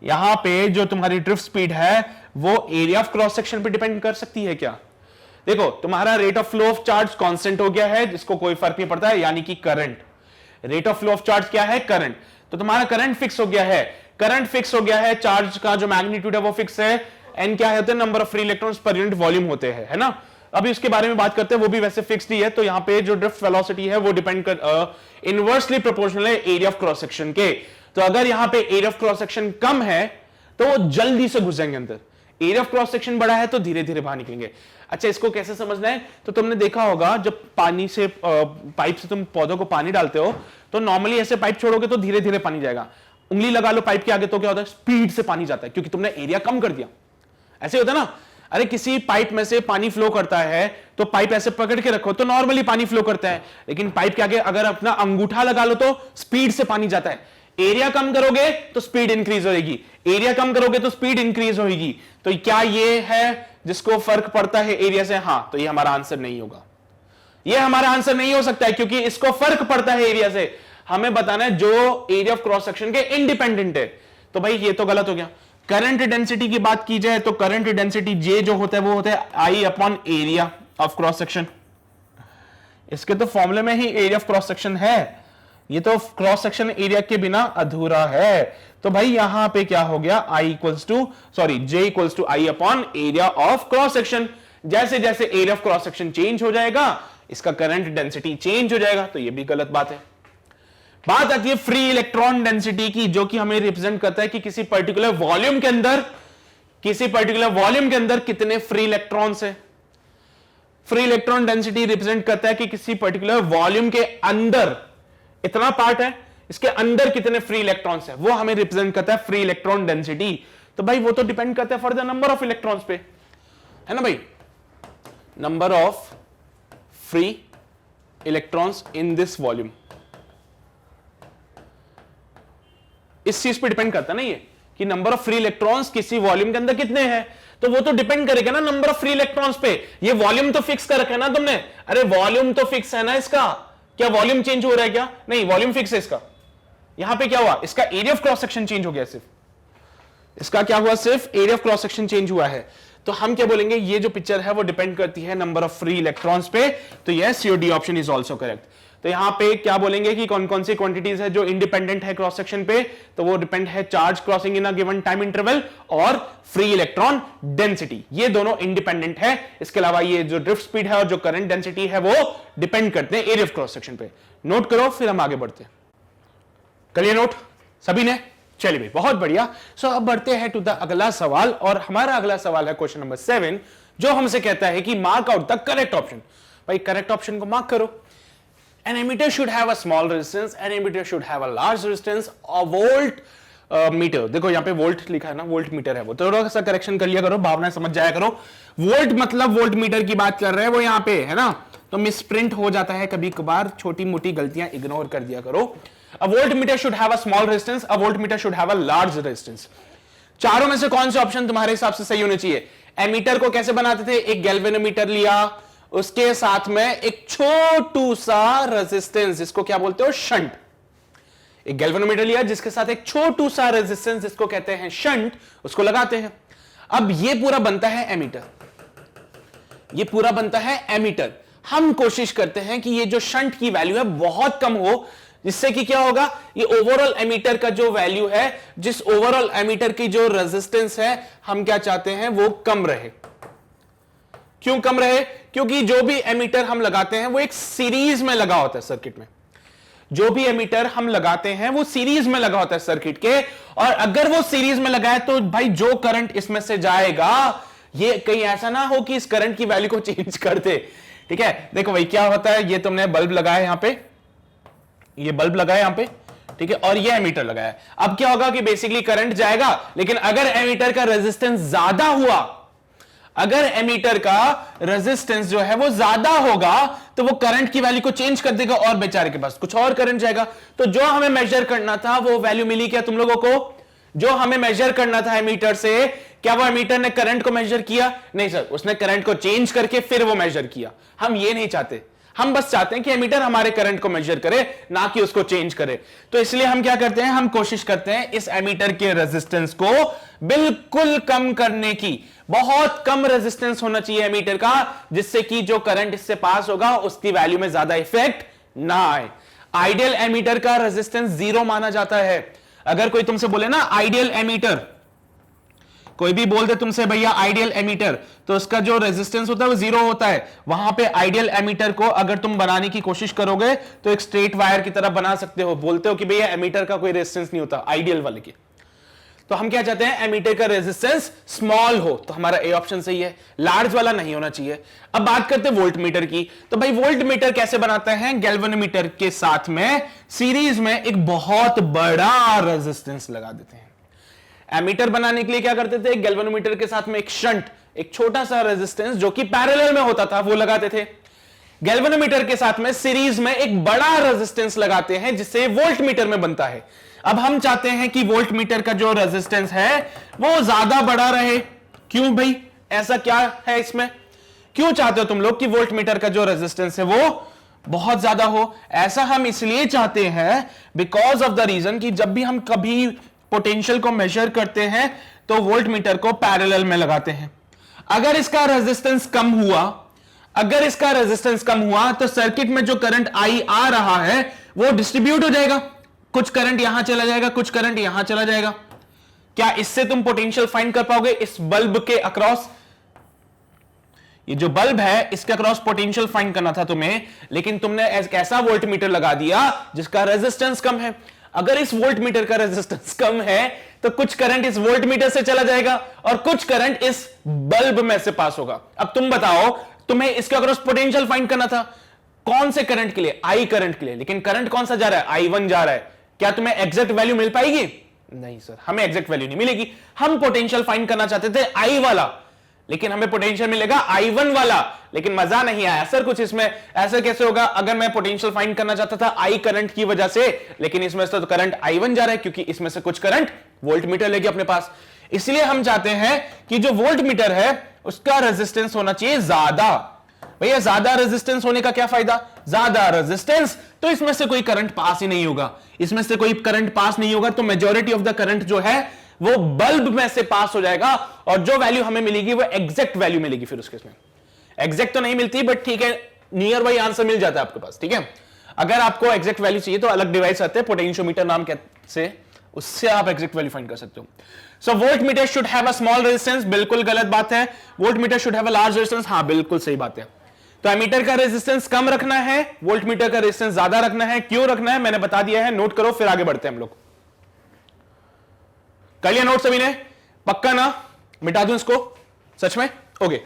यहां पे जो तुम्हारी ड्रिफ्ट स्पीड है वो एरिया ऑफ क्रॉस सेक्शन पे डिपेंड कर सकती है क्या? देखो तुम्हारा rate of flow of charge constant हो गया है, जिसको कोई फर्क नहीं पड़ता है, यानी कि current. Rate of flow of charge क्या है? करंट। तो तुम्हारा करंट फिक्स हो गया है, करंट फिक्स हो गया है, चार्ज का जो मैग्नीट्यूड है वो फिक्स है, एन क्या होते हैं? Number of free electrons per unit volume होते हैं, है ना। अभी उसके बारे में बात करते हैं, वो भी वैसे फिक्स्ड ही है। तो यहाँ पे जो ड्रिफ्ट वेलोसिटी है वो डिपेंड कर इनवर्सली प्रोपोर्शनल है एरिया ऑफ क्रॉस सेक्शन के। तो अगर यहाँ पे एरिया ऑफ क्रॉस सेक्शन कम है तो वो जल्दी से घुस जाएंगे अंदर, एरिया ऑफ क्रॉस सेक्शन बड़ा है तो धीरे धीरे बाहर निकलेंगे। अच्छा, इसको कैसे समझना है? तो तुमने देखा होगा जब पानी से पाइप से तुम पौधों को पानी डालते हो तो नॉर्मली ऐसे पाइप छोड़ोगे तो धीरे धीरे पानी जाएगा। उंगली लगा लो पाइप के आगे तो क्या होता है? स्पीड से पानी जाता है, क्योंकि तुमने एरिया कम कर दिया। ऐसे होता है ना। अरे किसी पाइप में से पानी फ्लो करता है तो पाइप ऐसे पकड़ के रखो तो नॉर्मली पानी फ्लो करता है, लेकिन पाइप के आगे अगर अपना अंगूठा लगा लो तो स्पीड से पानी जाता है। एरिया कम करोगे तो स्पीड इंक्रीज होगी, एरिया कम करोगे तो स्पीड इंक्रीज होगी। तो क्या ये है जिसको फर्क पड़ता है एरिया से? हाँ, तो ये हमारा आंसर नहीं होगा, ये हमारा आंसर नहीं हो सकता है, क्योंकि इसको फर्क पड़ता है एरिया से। हमें बताना है जो एरिया ऑफ क्रॉस सेक्शन के इंडिपेंडेंट है। तो भाई ये तो गलत हो गया। करंट डेंसिटी की बात की जाए तो करंट डेंसिटी J जो होता है वो होता है I upon area of cross section. इसके तो फॉर्मूले में ही एरिया ऑफ क्रॉस सेक्शन है, ये तो क्रॉस सेक्शन एरिया के बिना अधूरा है। तो भाई यहां पे क्या हो गया? J equals to I upon area of cross section. जैसे जैसे area of cross section change हो जाएगा इसका करंट डेंसिटी चेंज हो जाएगा, तो ये भी गलत बात है। बात आती है फ्री इलेक्ट्रॉन डेंसिटी की, जो कि हमें रिप्रेजेंट करता है कि किसी पर्टिकुलर वॉल्यूम के अंदर कितने फ्री इलेक्ट्रॉन्स है। फ्री इलेक्ट्रॉन डेंसिटी रिप्रेजेंट करता है कि किसी पर्टिकुलर वॉल्यूम के अंदर इतना पार्ट है, इसके अंदर कितने फ्री इलेक्ट्रॉन्स है, वो हमें रिप्रेजेंट करता है फ्री इलेक्ट्रॉन डेंसिटी। तो भाई वो तो डिपेंड करता है for the number of electrons पे, है ना भाई। Number of free electrons in this volume, इस चीज पे डिपेंड करता है ना ये, कि नंबर ऑफ फ्री इलेक्ट्रॉन्स किसी वॉल्यूम के अंदर कितने हैं। तो वो तो डिपेंड करेगा ना नंबर ऑफ फ्री इलेक्ट्रॉन्स पे। ये वॉल्यूम तो फिक्स कर रखा है ना तुमने। अरे वॉल्यूम तो फिक्स है ना इसका, क्या वॉल्यूम चेंज हो रहा है क्या? नहीं, वॉल्यूम फिक्स है इसका। यहां पे क्या हुआ? इसका area of cross section change हो गया, सिर्फ इसका क्या हुआ? सिर्फ area of cross section change हुआ है। तो हम क्या बोलेंगे? ये जो पिक्चर है वो डिपेंड करती है नंबर ऑफ फ्री इलेक्ट्रॉन्स पे। तो yes, your D option is also correct. तो यहां पे क्या बोलेंगे कि कौन कौन सी क्वांटिटीज है जो इंडिपेंडेंट है क्रॉस सेक्शन पे? तो वो डिपेंड है charge crossing in a given time interval और फ्री इलेक्ट्रॉन डेंसिटी, ये दोनों इंडिपेंडेंट है। इसके अलावा ये जो ड्रिफ्ट स्पीड है और जो करंट डेंसिटी है वो डिपेंड करते हैं एरिया ऑफ क्रॉस सेक्शन पे। नोट करो, फिर हम आगे बढ़ते हैं। करिए नोट सभी ने? चलिए भाई, बहुत बढ़िया। सो अब बढ़ते हैं टू द अगला सवाल, और हमारा अगला सवाल है क्वेश्चन नंबर 7, जो हमसे कहता है कि mark out the correct option. भाई करेक्ट ऑप्शन को मार्क करो। An emitter should have a small resistance, an emitter should have a large resistance, a volt meter. देखो यहाँ पे वोल्ट लिखा है ना, वोल्ट मीटर है वो, थोड़ा सा करेक्शन कर लिया करो, भावना समझ जाया करो। वोल्ट मतलब वोल्ट मीटर की बात कर रहे हैं वो यहाँ पे, है ना। तो मिसप्रिंट हो जाता है कभी कभार, छोटी मोटी गलतियां इग्नोर कर दिया करो। A voltmeter should have a small resistance, a voltmeter should have a large resistance। चारों में से कौन से ऑप्शन तुम्हारे हिसाब से सही होने चाहिए? एमीटर को कैसे बनाते थे? एक गैल्वेनोमीटर लिया, उसके साथ में एक छोटू सा रेजिस्टेंस, जिसको क्या बोलते हो? शंट। एक गैल्वेनोमीटर लिया जिसके साथ एक छोटू सा रेजिस्टेंस जिसको कहते हैं शंट, उसको लगाते हैं। अब ये पूरा बनता है एमीटर, ये पूरा बनता है एमीटर। हम कोशिश करते हैं कि ये जो शंट की वैल्यू है बहुत कम हो, जिससे कि क्या होगा, ये ओवरऑल एमीटर का जो वैल्यू है, जिस ओवरऑल एमीटर की जो रेजिस्टेंस है, हम क्या चाहते हैं वो कम रहे। क्यों कम रहे? क्योंकि जो भी एमीटर हम लगाते हैं वो एक सीरीज में लगा होता है सर्किट में। जो भी एमीटर हम लगाते हैं वो सीरीज में लगा होता है सर्किट के, और अगर वो सीरीज में लगा है तो भाई जो करंट इसमें से जाएगा, ये कहीं ऐसा ना हो कि इस करंट की वैल्यू को चेंज कर दे। ठीक है, देखो भाई क्या होता है, ये तुमने बल्ब लगाया यहां पे, ये बल्ब लगाया यहां पे, ठीक है, और ये एमीटर लगाया। अब क्या होगा कि बेसिकली करंट जाएगा, लेकिन अगर एमीटर का रेजिस्टेंस ज्यादा हुआ, अगर एमीटर का रेजिस्टेंस जो है वो ज्यादा होगा तो वो करंट की वैल्यू को चेंज कर देगा और बेचारे के पास कुछ और करंट जाएगा। तो जो हमें मेजर करना था वो वैल्यू मिली क्या तुम लोगों को? जो हमें मेजर करना था एमीटर से, क्या वो एमीटर ने करंट को मेजर किया? नहीं सर, उसने करंट को चेंज करके फिर वो मेजर किया। हम ये नहीं चाहते, हम बस चाहते हैं कि एमीटर हमारे करंट को मेजर करे, ना कि उसको चेंज करे। तो इसलिए हम क्या करते हैं, हम कोशिश करते हैं इस एमीटर के रेजिस्टेंस को बिल्कुल कम करने की। बहुत कम रेजिस्टेंस होना चाहिए एमीटर का, जिससे कि जो करंट इससे पास होगा उसकी वैल्यू में ज्यादा इफेक्ट ना आए। आइडियल एमीटर का रेजिस्टेंस 0 माना जाता है। अगर कोई तुमसे बोले ना आइडियल एमीटर, कोई भी बोल दे तुमसे भैया आइडियल एमीटर, तो उसका जो रेजिस्टेंस होता है वो 0 होता है। वहां पे आइडियल एमीटर को अगर तुम बनाने की कोशिश करोगे तो एक स्ट्रेट वायर की तरह बना सकते हो। बोलते हो कि भैया एमीटर का कोई रेजिस्टेंस नहीं होता आइडियल वाले के। तो हम क्या चाहते हैं, एमीटर का रेजिस्टेंस स्मॉल हो, तो हमारा ए ऑप्शन सही है, लार्ज वाला नहीं होना चाहिए। अब बात करते हैं वोल्ट मीटर की। तो भाई वोल्ट मीटर कैसे बनाते हैं, गैल्वेनोमीटर के साथ में सीरीज में एक बहुत बड़ा रेजिस्टेंस लगा देते हैं। एमीटर बनाने के लिए क्या करते थे, गैल्वेनोमीटर के साथ में एक शंट, एक छोटा सा रेजिस्टेंस जो कि पैरेलल में होता था वो लगाते थे। गैल्वेनोमीटर के साथ में सीरीज में एक बड़ा रेजिस्टेंस लगाते हैं, जिससे वोल्ट मीटर में बनता है। अब हम चाहते हैं कि वोल्ट मीटर का जो रेजिस्टेंस है वो ज्यादा बड़ा रहे। क्यों भाई, ऐसा क्या है इसमें, क्यों चाहते हो तुम लोग कि वोल्ट मीटर का जो रेजिस्टेंस है वो बहुत ज्यादा हो? ऐसा हम इसलिए चाहते हैं बिकॉज ऑफ द रीजन कि जब भी हम कभी पोटेंशियल को मेजर करते हैं तो वोल्ट मीटर को पैरेलल में लगाते हैं। अगर इसका रेजिस्टेंस कम हुआ, अगर इसका रेजिस्टेंस कम हुआ तो सर्किट में जो करंट आई आ रहा है वो डिस्ट्रीब्यूट हो जाएगा। कुछ करंट यहां चला जाएगा, कुछ करंट यहां चला जाएगा। क्या इससे तुम पोटेंशियल फाइंड कर पाओगे इस बल्ब के अक्रॉस? ये जो बल्ब है इसके अक्रॉस पोटेंशियल फाइंड करना था तुम्हें, लेकिन तुमने ऐसा वोल्ट मीटर लगा दिया जिसका रेजिस्टेंस कम है। अगर इस वोल्ट मीटर का रेजिस्टेंस कम है तो कुछ करंट इस वोल्ट मीटर से चला जाएगा और कुछ करंट इस बल्ब में से पास होगा। अब तुम बताओ, तुम्हें इसके अक्रॉस पोटेंशियल फाइंड करना था कौन से करंट के लिए? आई करंट के लिए। लेकिन करंट कौन सा जा रहा है? I1 जा रहा है। क्या तुम्हें एग्जैक्ट वैल्यू मिल पाएगी? नहीं सर, हमें एग्जैक्ट वैल्यू नहीं मिलेगी। हम पोटेंशियल फाइंड करना चाहते थे I वाला, लेकिन हमें पोटेंशियल मिलेगा I1 वाला। लेकिन मजा नहीं आया सर कुछ इसमें। ऐसा कैसे होगा, अगर मैं पोटेंशियल फाइंड करना चाहता था I करंट की वजह से, लेकिन इसमें से तो करंट I1 जा रहा है क्योंकि इसमें से कुछ करंट वोल्ट मीटर लेके अपने पास। इसलिए हम चाहते हैं कि जो वोल्ट मीटर है उसका रेजिस्टेंस होना चाहिए ज्यादा। भैया ज्यादा रेजिस्टेंस होने का क्या फायदा? ज्यादा रेजिस्टेंस तो इसमें से कोई करंट पास ही नहीं होगा। इसमें से कोई करंट पास नहीं होगा तो मेजॉरिटी ऑफ द करंट जो है वो बल्ब में से पास हो जाएगा, और जो वैल्यू हमें मिलेगी वो एग्जैक्ट वैल्यू मिलेगी। फिर उसके इसमें एग्जैक्ट तो नहीं मिलती, बट ठीक है, नियर बाई आंसर मिल जाता है आपके पास। ठीक है, अगर आपको एग्जैक्ट वैल्यू चाहिए तो अलग डिवाइस आते हैं पोटेंशियोमीटर नाम से, उससे आप एग्जैक्ट वैल्यू फाइंड कर सकते हो। So voltmeter should have a small resistance, बिल्कुल गलत बात है। Voltmeter should have a large resistance, हाँ बिल्कुल सही बात है। तो एमीटर का रेजिस्टेंस कम रखना है, वोल्ट मीटर का रेजिस्टेंस ज्यादा रखना है। क्यों रखना है मैंने बता दिया है, नोट करो, फिर आगे बढ़ते हैं हम लोग। कर लिया नोट सभी ने? पक्का ना? मिटा दूं इसको सच में? ओके,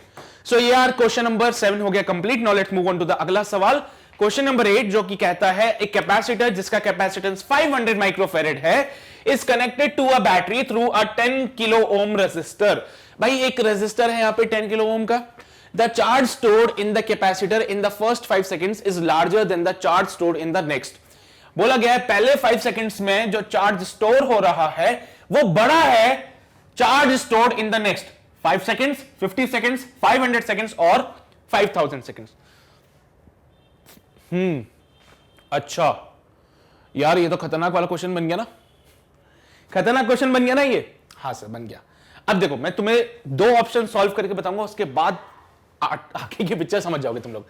सो ये यार क्वेश्चन नंबर 7 हो गया complete. Now let's move on to the अगला सवाल, क्वेश्चन नंबर 8, जो कि कहता है एक कैपेसिटर जिसका कैपेसिटेंस 500 माइक्रोफैरेड है is connected to a battery through a 10 kilo ohm resistor. भाई एक रेजिस्टर है यहां पे 10 किलो ओम का। The charge stored in the capacitor in the first 5 seconds is larger than the charge stored in the next. बोला गया है पहले 5 सेकंड्स में जो चार्ज स्टोर हो रहा है वो बड़ा है charge stored in the next 5 seconds, 50 seconds, 500 seconds और 5000 सेकंड्स। अच्छा, यार ये तो खतरनाक वाला क्वेश्चन बन गया ना, खतरनाक क्वेश्चन बन गया ना ये। हाँ सर बन गया। अब देखो मैं तुम्हें दो ऑप्शन सॉल्व करके बताऊंगा, उसके बाद आगे की पिक्चर समझ जाओगे तुम लोग।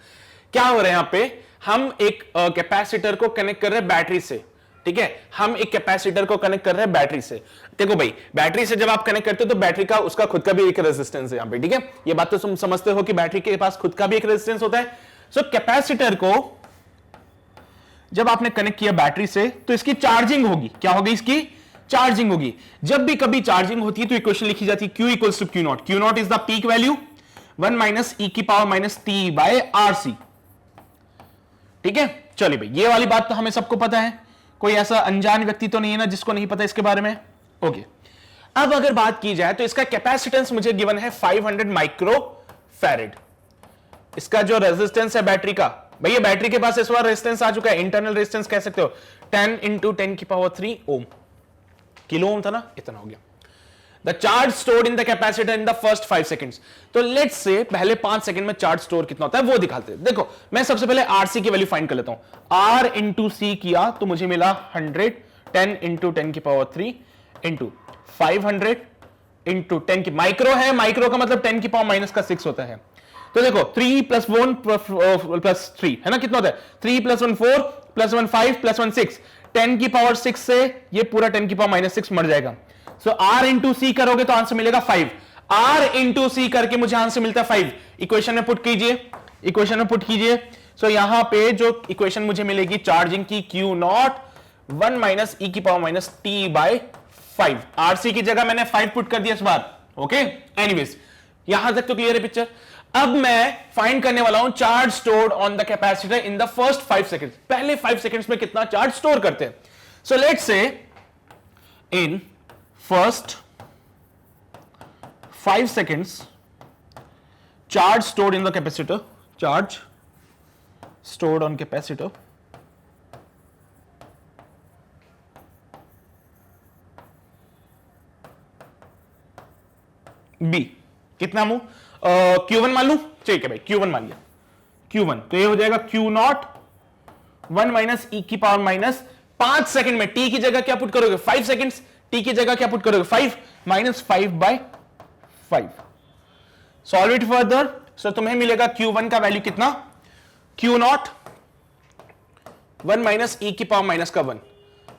क्या हो रहा है यहां पे, हम एक कैपेसिटर को कनेक्ट कर रहे हैं बैटरी से, ठीक है, हम एक कैपेसिटर को कनेक्ट कर रहे हैं बैटरी से। देखो भाई बैटरी से जब आप कनेक्ट करते हो तो बैटरी का उसका खुद का भी एक रेजिस्टेंस है यहां पे, ठीक है, ये बात तो तुम समझते हो कि बैटरी के पास खुद का भी एक रेजिस्टेंस होता है। सो कैपेसिटर को जब आपने कनेक्ट किया बैटरी से तो इसकी चार्जिंग होगी, क्या होगी, इसकी चार्जिंग होगी। जब भी कभी चार्जिंग होती है तो इक्वेशन लिखी जाती है Q equals to Q naught. Q naught is the peak value 1 minus e की power minus t by RC, ठीक है। चलिए भाई ये वाली बात तो हमें सबको पता है, कोई ऐसा अनजान व्यक्ति तो नहीं है ना जिसको नहीं पता इसके बारे में। ओके, अब अगर बात की जाए तो इसका कैपेसिटेंस मुझे गिवन है 500 माइक्रो फैरेड। इसका जो रेजिस्टेंस है बैटरी का, भैया बैटरी के पास इस बार रेजिस्टेंस आ चुका है, इंटरनल रेजिस्टेंस कह सकते हो 10 इंटू 10 की पावर 3 ओम, किलो ओम था ना, इतना हो गया। The charge stored in the capacitor in the first 5 seconds. तो लेट्स से पहले 5 सेकंड में चार्ज स्टोर कितना होता है वो दिखाते हैं। देखो मैं सबसे पहले आरसी की वैल्यू फाइंड कर लेता हूं। R इंटू सी किया तो मुझे मिला 100, 10 इंटू 10 की पावर 3 इंटू 500 इंटू 10 की, माइक्रो है, माइक्रो का मतलब 10 की पावर माइनस का 6 होता है। तो देखो 3 प्लस 1 प्लस 3 है ना, कितना होता है 3 प्लस 1 4 प्लस 1 5 प्लस 1 6, 10 की पावर 6 से ये पूरा 10 की पावर माइनस 6 मर जाएगा। सो R इंटू सी करोगे तो आंसर मिलेगा 5। R इंटू सी करके मुझे आंसर मिलता है 5। इक्वेशन में पुट कीजिए, इक्वेशन में पुट कीजिए। सो यहां पे जो इक्वेशन मुझे मिलेगी चार्जिंग की Q नॉट 1 माइनस e की power minus t by 5। RC की जगह मैंने 5 पुट कर दिया इस बार। ओके एनीवेज यहां तक तो क्लियर है पिक्चर। अब मैं फाइंड करने वाला हूं charge stored on the capacitor in the first 5 seconds. पहले 5 सेकंड्स में कितना चार्ज स्टोर करते हैं। So let's say in first 5 seconds charge stored in the capacitor, charge stored on capacitor B कितना मू Q1 मान लू, ठीक है भाई Q1 मान लिया, Q1 तो ये हो जाएगा Q नॉट 1 माइनस e की पावर माइनस 5 सेकंड में t की जगह क्या पुट करोगे 5 सेकंड्स, t की जगह क्या पुट करोगे 5 minus 5 by 5। Solve it further. So तुम्हें मिलेगा Q1 का वैल्यू कितना, Q नॉट 1 माइनस e की पावर माइनस का 1।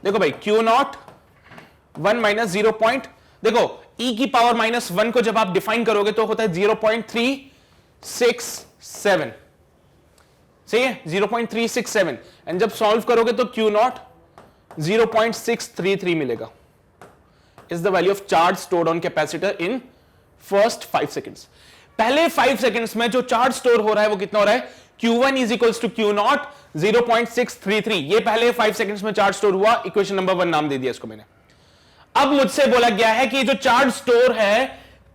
देखो भाई Q नॉट 1 माइनस 0. देखो e की पावर माइनस 1 को जब आप डिफाइन करोगे तो होता है 0.367, सही है 0.367, एंड जब सॉल्व करोगे तो Q नॉट 0.633 मिलेगा। Is the value of charge stored on capacitor in first 5 seconds. पहले 5 सेकंड्स में जो चार्ज स्टोर हो रहा है वो कितना हो रहा है, Q1 is equals to Q naught 0.633। ये पहले 5 सेकंड्स में चार्ज स्टोर हुआ, इक्वेशन नंबर 1 नाम दे दिया इसको मैंने। अब मुझसे बोला गया है कि जो चार्ज स्टोर है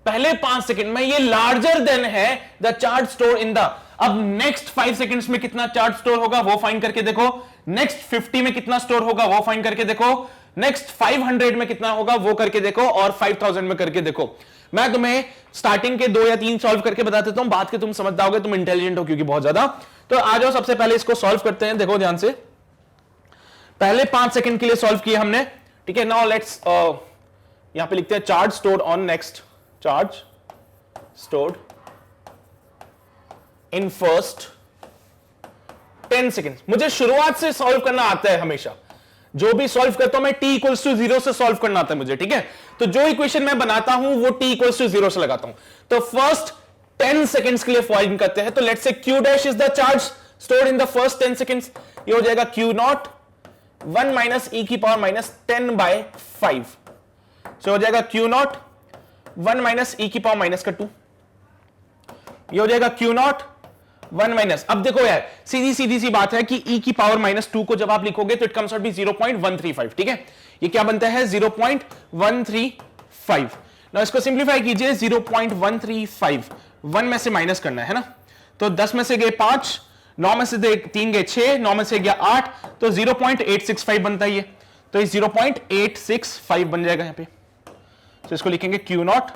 पहले 5 सेकंड में ये लार्जर देन है the charge store in the, अब नेक्स्ट 5 सेकंड्स में कितना चार्ज स्टोर होगा वो फाइंड करके देखो, नेक्स्ट 50 में कितना स्टोर होगा वो फाइंड करके देखो, नेक्स्ट 500 में कितना होगा वो करके देखो, और 5000 में करके देखो। मैं तुम्हें स्टार्टिंग के 2 या 3 सॉल्व करके बता देता हूं, बात के तुम समझ जाओगे, तुम इंटेलिजेंट हो क्योंकि बहुत ज्यादा। तो आ जाओ सबसे पहले इसको सॉल्व करते हैं। देखो ध्यान से, पहले 5 सेकंड के लिए सॉल्व किया हमने, ठीक है। नाउ लेट्स यहां पे लिखते हैं charge stored on, next charge stored in first 10 second. मुझे शुरुआत से सॉल्व करना आता है हमेशा, जो भी सॉल्व करता हूं मैं t इक्वल्स टू 0 से सॉल्व करना आता है मुझे, ठीक है। तो जो इक्वेशन मैं बनाता हूं वो t इक्वल्स टू 0 से लगाता हूं। तो फर्स्ट 10 सेकंड्स के लिए फाइंड करते हैं। तो let's say q dash is the charge stored in the first 10 seconds. ये हो जाएगा q नॉट 1 माइनस e की पावर माइनस 10 बाय 5। सो हो जाएगा q नॉट 1 माइनस e की पावर माइनस का 2। ये हो जाएगा q नॉट 1 माइनस, अब देखो यार सीधी सीधी सी बात है कि e की पावर माइनस 2 को जब आप लिखोगे तो इट कम्स आउट बी 0.135, ठीक है। ये क्या बनता है 0.135। नाउ इसको सिंपलीफाई कीजिए, 0.135 1 में से माइनस करना है ना, तो 10 में से गए 5, 9 में से 3 गए 6, 9 में से गया 8, तो 0.865 बनता है ये, तो 0.865 बन जाएगा यहां पे। तो इसको लिखेंगे Q not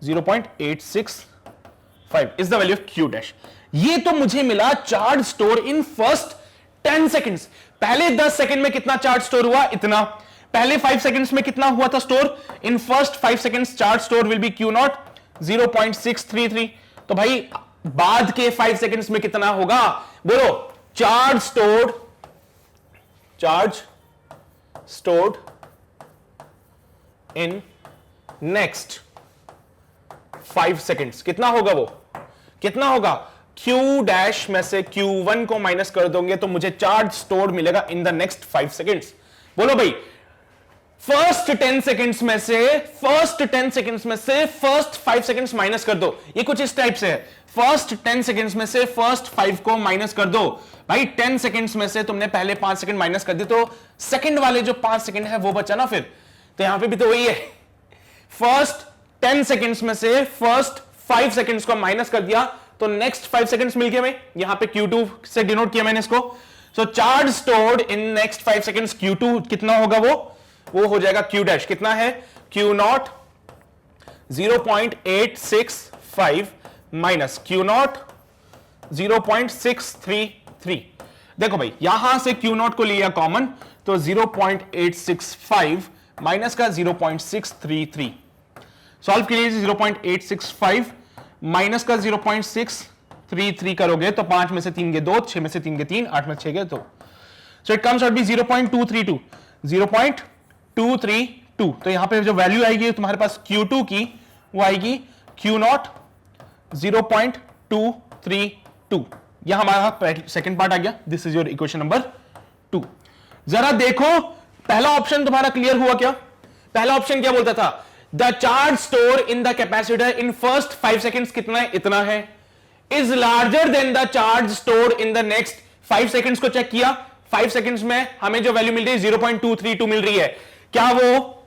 0.865 is the value of Q dash. ये तो मुझे मिला charge store in first 10 seconds. पहले 10 सेकंड में कितना चार्ज स्टोर हुआ? इतना। पहले 5 सेकंड्स में कितना हुआ था store? In first 5 seconds charge store will be Q naught 0.633। तो भाई बाद के 5 सेकंड्स में कितना होगा? बोलो। Charge stored in next 5 seconds कितना होगा? वो कितना होगा? Q डैश में से Q1 को माइनस कर दोगे तो मुझे चार्ज स्टोर्ड मिलेगा इन द नेक्स्ट 5 सेकंड्स। बोलो भाई, फर्स्ट 10 सेकंड्स में से फर्स्ट 5 सेकंड्स माइनस कर दो। ये कुछ इस टाइप से है। फर्स्ट 10 सेकंड्स में से फर्स्ट 5 को माइनस कर दो। भाई 10 सेकंड्स में से तुमने पहले 5 सेकंड माइनस कर दिए तो सेकंड वाले जो 5 सेकंड है वो बचा ना। फिर तो यहां पे भी तो वही है। फर्स्ट 10 सेकंड्स में से फर्स्ट 5 सेकंड्स को माइनस कर दिया तो नेक्स्ट 5 सेकंड्स मिल गए। मैं यहां पे Q2 से डिनोट किया मैंने इसको। So charge stored in next 5 seconds Q2 कितना होगा? वो हो जाएगा Q डैश कितना है? Q not 0.865 minus Q naught 0.633। देखो भाई यहां से Q नॉट को लिया कॉमन तो 0.865 माइनस का 0.633। सॉल्व कीजिए। 0.865 माइनस का 0.633 करोगे तो 5 में से 3 गए 2, 6 में से 3 गए 3, 8 में 6 गए 2। So it comes out be 0.232। 0.232। तो यहां पे जो वैल्यू आएगी तुम्हारे पास Q2 की वो आएगी Q नॉट 0.232। यह हमारा सेकंड पार्ट आ गया। This is your equation number 2। जरा देखो पहला ऑप्शन तुम्हारा क्लियर हुआ क्या? पहला ऑप्शन क्या बोलता था? The charge store in the capacitor in first 5 seconds कितना है? इतना है। Is larger than the charge store in the next 5 seconds को चेक किया। 5 सेकंड्स में हमें जो वैल्यू मिल रही है 0.232 मिल रही है। क्या वो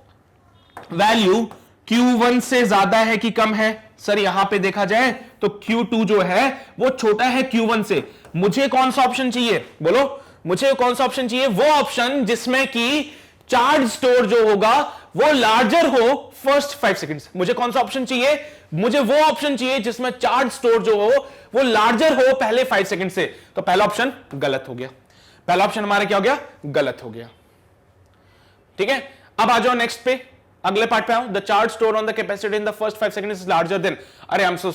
वैल्यू Q1 से ज्यादा है कि कम है? सर यहां पे देखा जाए तो Q2 जो है वो छोटा है Q1 से। मुझे कौन सा ऑप्शन चाहिए? बोलो मुझे कौन सा ऑप्शन चाहिए? वो ऑप्शन जिसमें कि चार्ज स्टोर जो होगा वो लार्जर हो फर्स्ट 5 सेकंड्स। मुझे कौन सा ऑप्शन चाहिए? मुझे वो ऑप्शन चाहिए जिसमें चार्ज स्टोर जो हो वो लार्जर हो पहले 5 सेकंड से। तो पहला ऑप्शन गलत हो गया। पहला ऑप्शन हमारा क्या हो गया? गलत हो गया। ठीक है, अब आ जाओ नेक्स्ट पे, अगले पार्ट पे आओ। The charge store on the capacitor in the first 5 second is larger then. अरे आई एम सो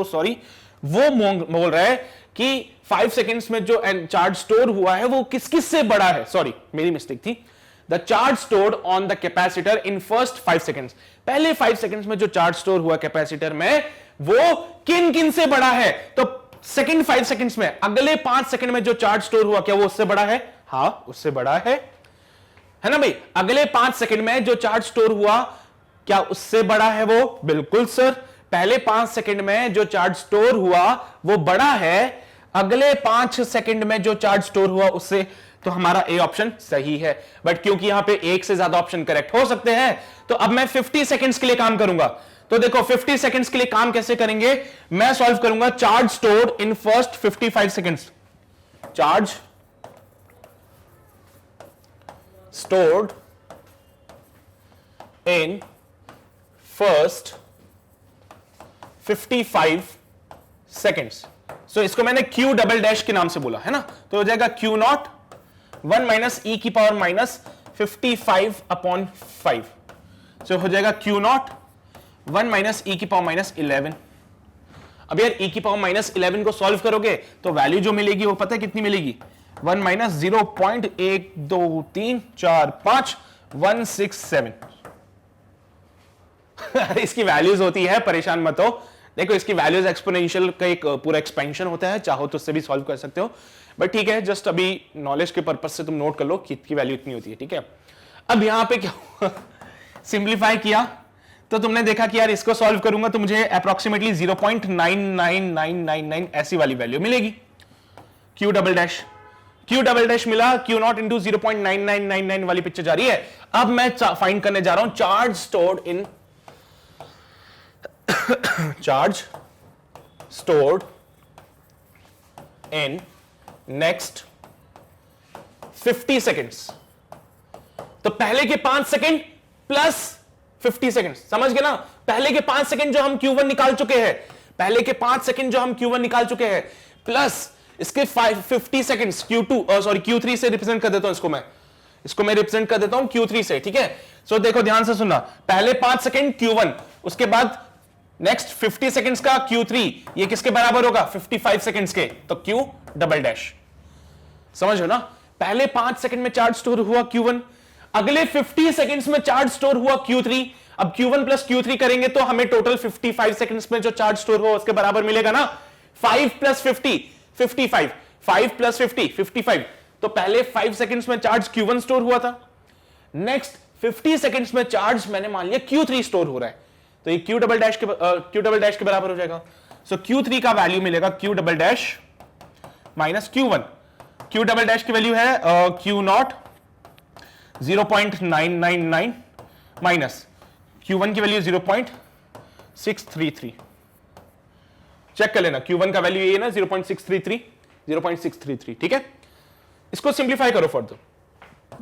सॉरी, वो बोल रहा है कि 5 सेकंड्स में जो चार्ज स्टोर हुआ है वो किस किस से बड़ा है। सॉरी मेरी मिस्टेक थी। The charge stored on the capacitor in first 5 seconds, पहले 5 सेकंड्स में जो चार्ज स्टोर हुआ कैपेसिटर में वो किन किन से बड़ा है? तो सेकंड 5 सेकंड्स में, अगले 5 सेकंड में जो चार्ज स्टोर हुआ क्या वो उससे बड़ा है? हां उससे बड़ा है ना भाई। अगले 5 सेकंड में जो चार्ज स्टोर हुआ क्या उससे बड़ा है वो? बिल्कुल सर। पहले 5 सेकंड में जो चार्ज स्टोर हुआ वो बड़ा है अगले 5 सेकंड में जो चार्ज स्टोर हुआ उससे। तो हमारा ए ऑप्शन सही है। बट क्योंकि यहां पे एक से ज्यादा ऑप्शन करेक्ट हो सकते हैं तो अब मैं 50 सेकंड्स के लिए काम करूंगा। तो देखो 50 सेकंड्स के लिए काम कैसे करेंगे? मैं सॉल्व करूंगा charge stored in first 55 seconds. Charge stored in first 55 seconds. So इसको मैंने Q डबल डैश के नाम से बोला है ना। तो हो जाएगा Q नॉट 1 माइनस e की पावर माइनस 55 अपॉन 5। सो हो जाएगा Q नॉट 1 माइनस e की पावर माइनस 11। अब यार e की पावर माइनस 11 को सॉल्व करोगे तो वैल्यू जो मिलेगी वो पता है कितनी मिलेगी? 1 माइनस 0.12345167। इसकी वैल्यूज होती है, परेशान मत हो। देखो इसकी वैल्यूज एक्सपोनेंशियल का एक पूरा एक्सपेंशन होता है, चाहो तो उससे भी सॉल्व कर सकते हो। बट ठीक है, जस्ट अभी नॉलेज के पर्पज से तुम नोट कर लो कि इसकी वैल्यू इतनी होती है। ठीक है, अब यहां पे क्या हुआ? सिंप्लीफाई किया तो तुमने देखा कि यार इसको सॉल्व करूंगा तो मुझे अप्रोक्सीमेटली 0.99999 ऐसी वाली वैल्यू मिलेगी। Q डबल डैश मिला, Q नॉट इंटू 0.9999 वाली पिक्चर जा रही है। अब मैं फाइंड करने जा रहा हूं charge stored in next 50 seconds. तो पहले के 5 सेकेंड प्लस 50 सेकेंड, समझ गए ना? पहले के 5 सेकेंड जो हम Q1 निकाल चुके हैं, प्लस इसके 50 सेकंड्स Q3 से रिप्रेजेंट कर देता हूं इसको मैं रिप्रेजेंट कर देता हूं Q3 से, ठीक है। सो देखो ध्यान से सुनना, पहले 5 सेकंड Q1, उसके बाद नेक्स्ट 50 सेकंड्स का Q3, ये किसके बराबर होगा 55 सेकंड्स के, तो Q डबल डैश। समझ हो ना, पहले 5 सेकंड में चार्ज स्टोर हुआ Q1, अगले 50 सेकंड्स में चार्ज स्टोर हुआ Q3। अब Q1 प्लस Q3 करेंगे तो हमें टोटल 55 सेकंड्स में जो चार्ज स्टोर हुआ उसके बराबर मिलेगा ना, 5 प्लस 50 55, 5 प्लस 50 55। तो पहले 5 सेकंड्स में चार्ज Q1 स्टोर हुआ था, नेक्स्ट 50 सेकंड्स में चार्ज मैंने मान लिया Q3 स्टोर हो रहा है, तो ये Q डबल डैश के बराबर हो जाएगा। सो Q3 का वैल्यू मिलेगा Q double dash minus Q1। Q double dash की वैल्यू है Q0 0.999 माइनस Q1 की वैल्यू 0.633। चेक कर लेना, Q1 का वैल्यू ये ना 0.633, ठीक है। इसको सिंप्लीफाई करो फर्दर,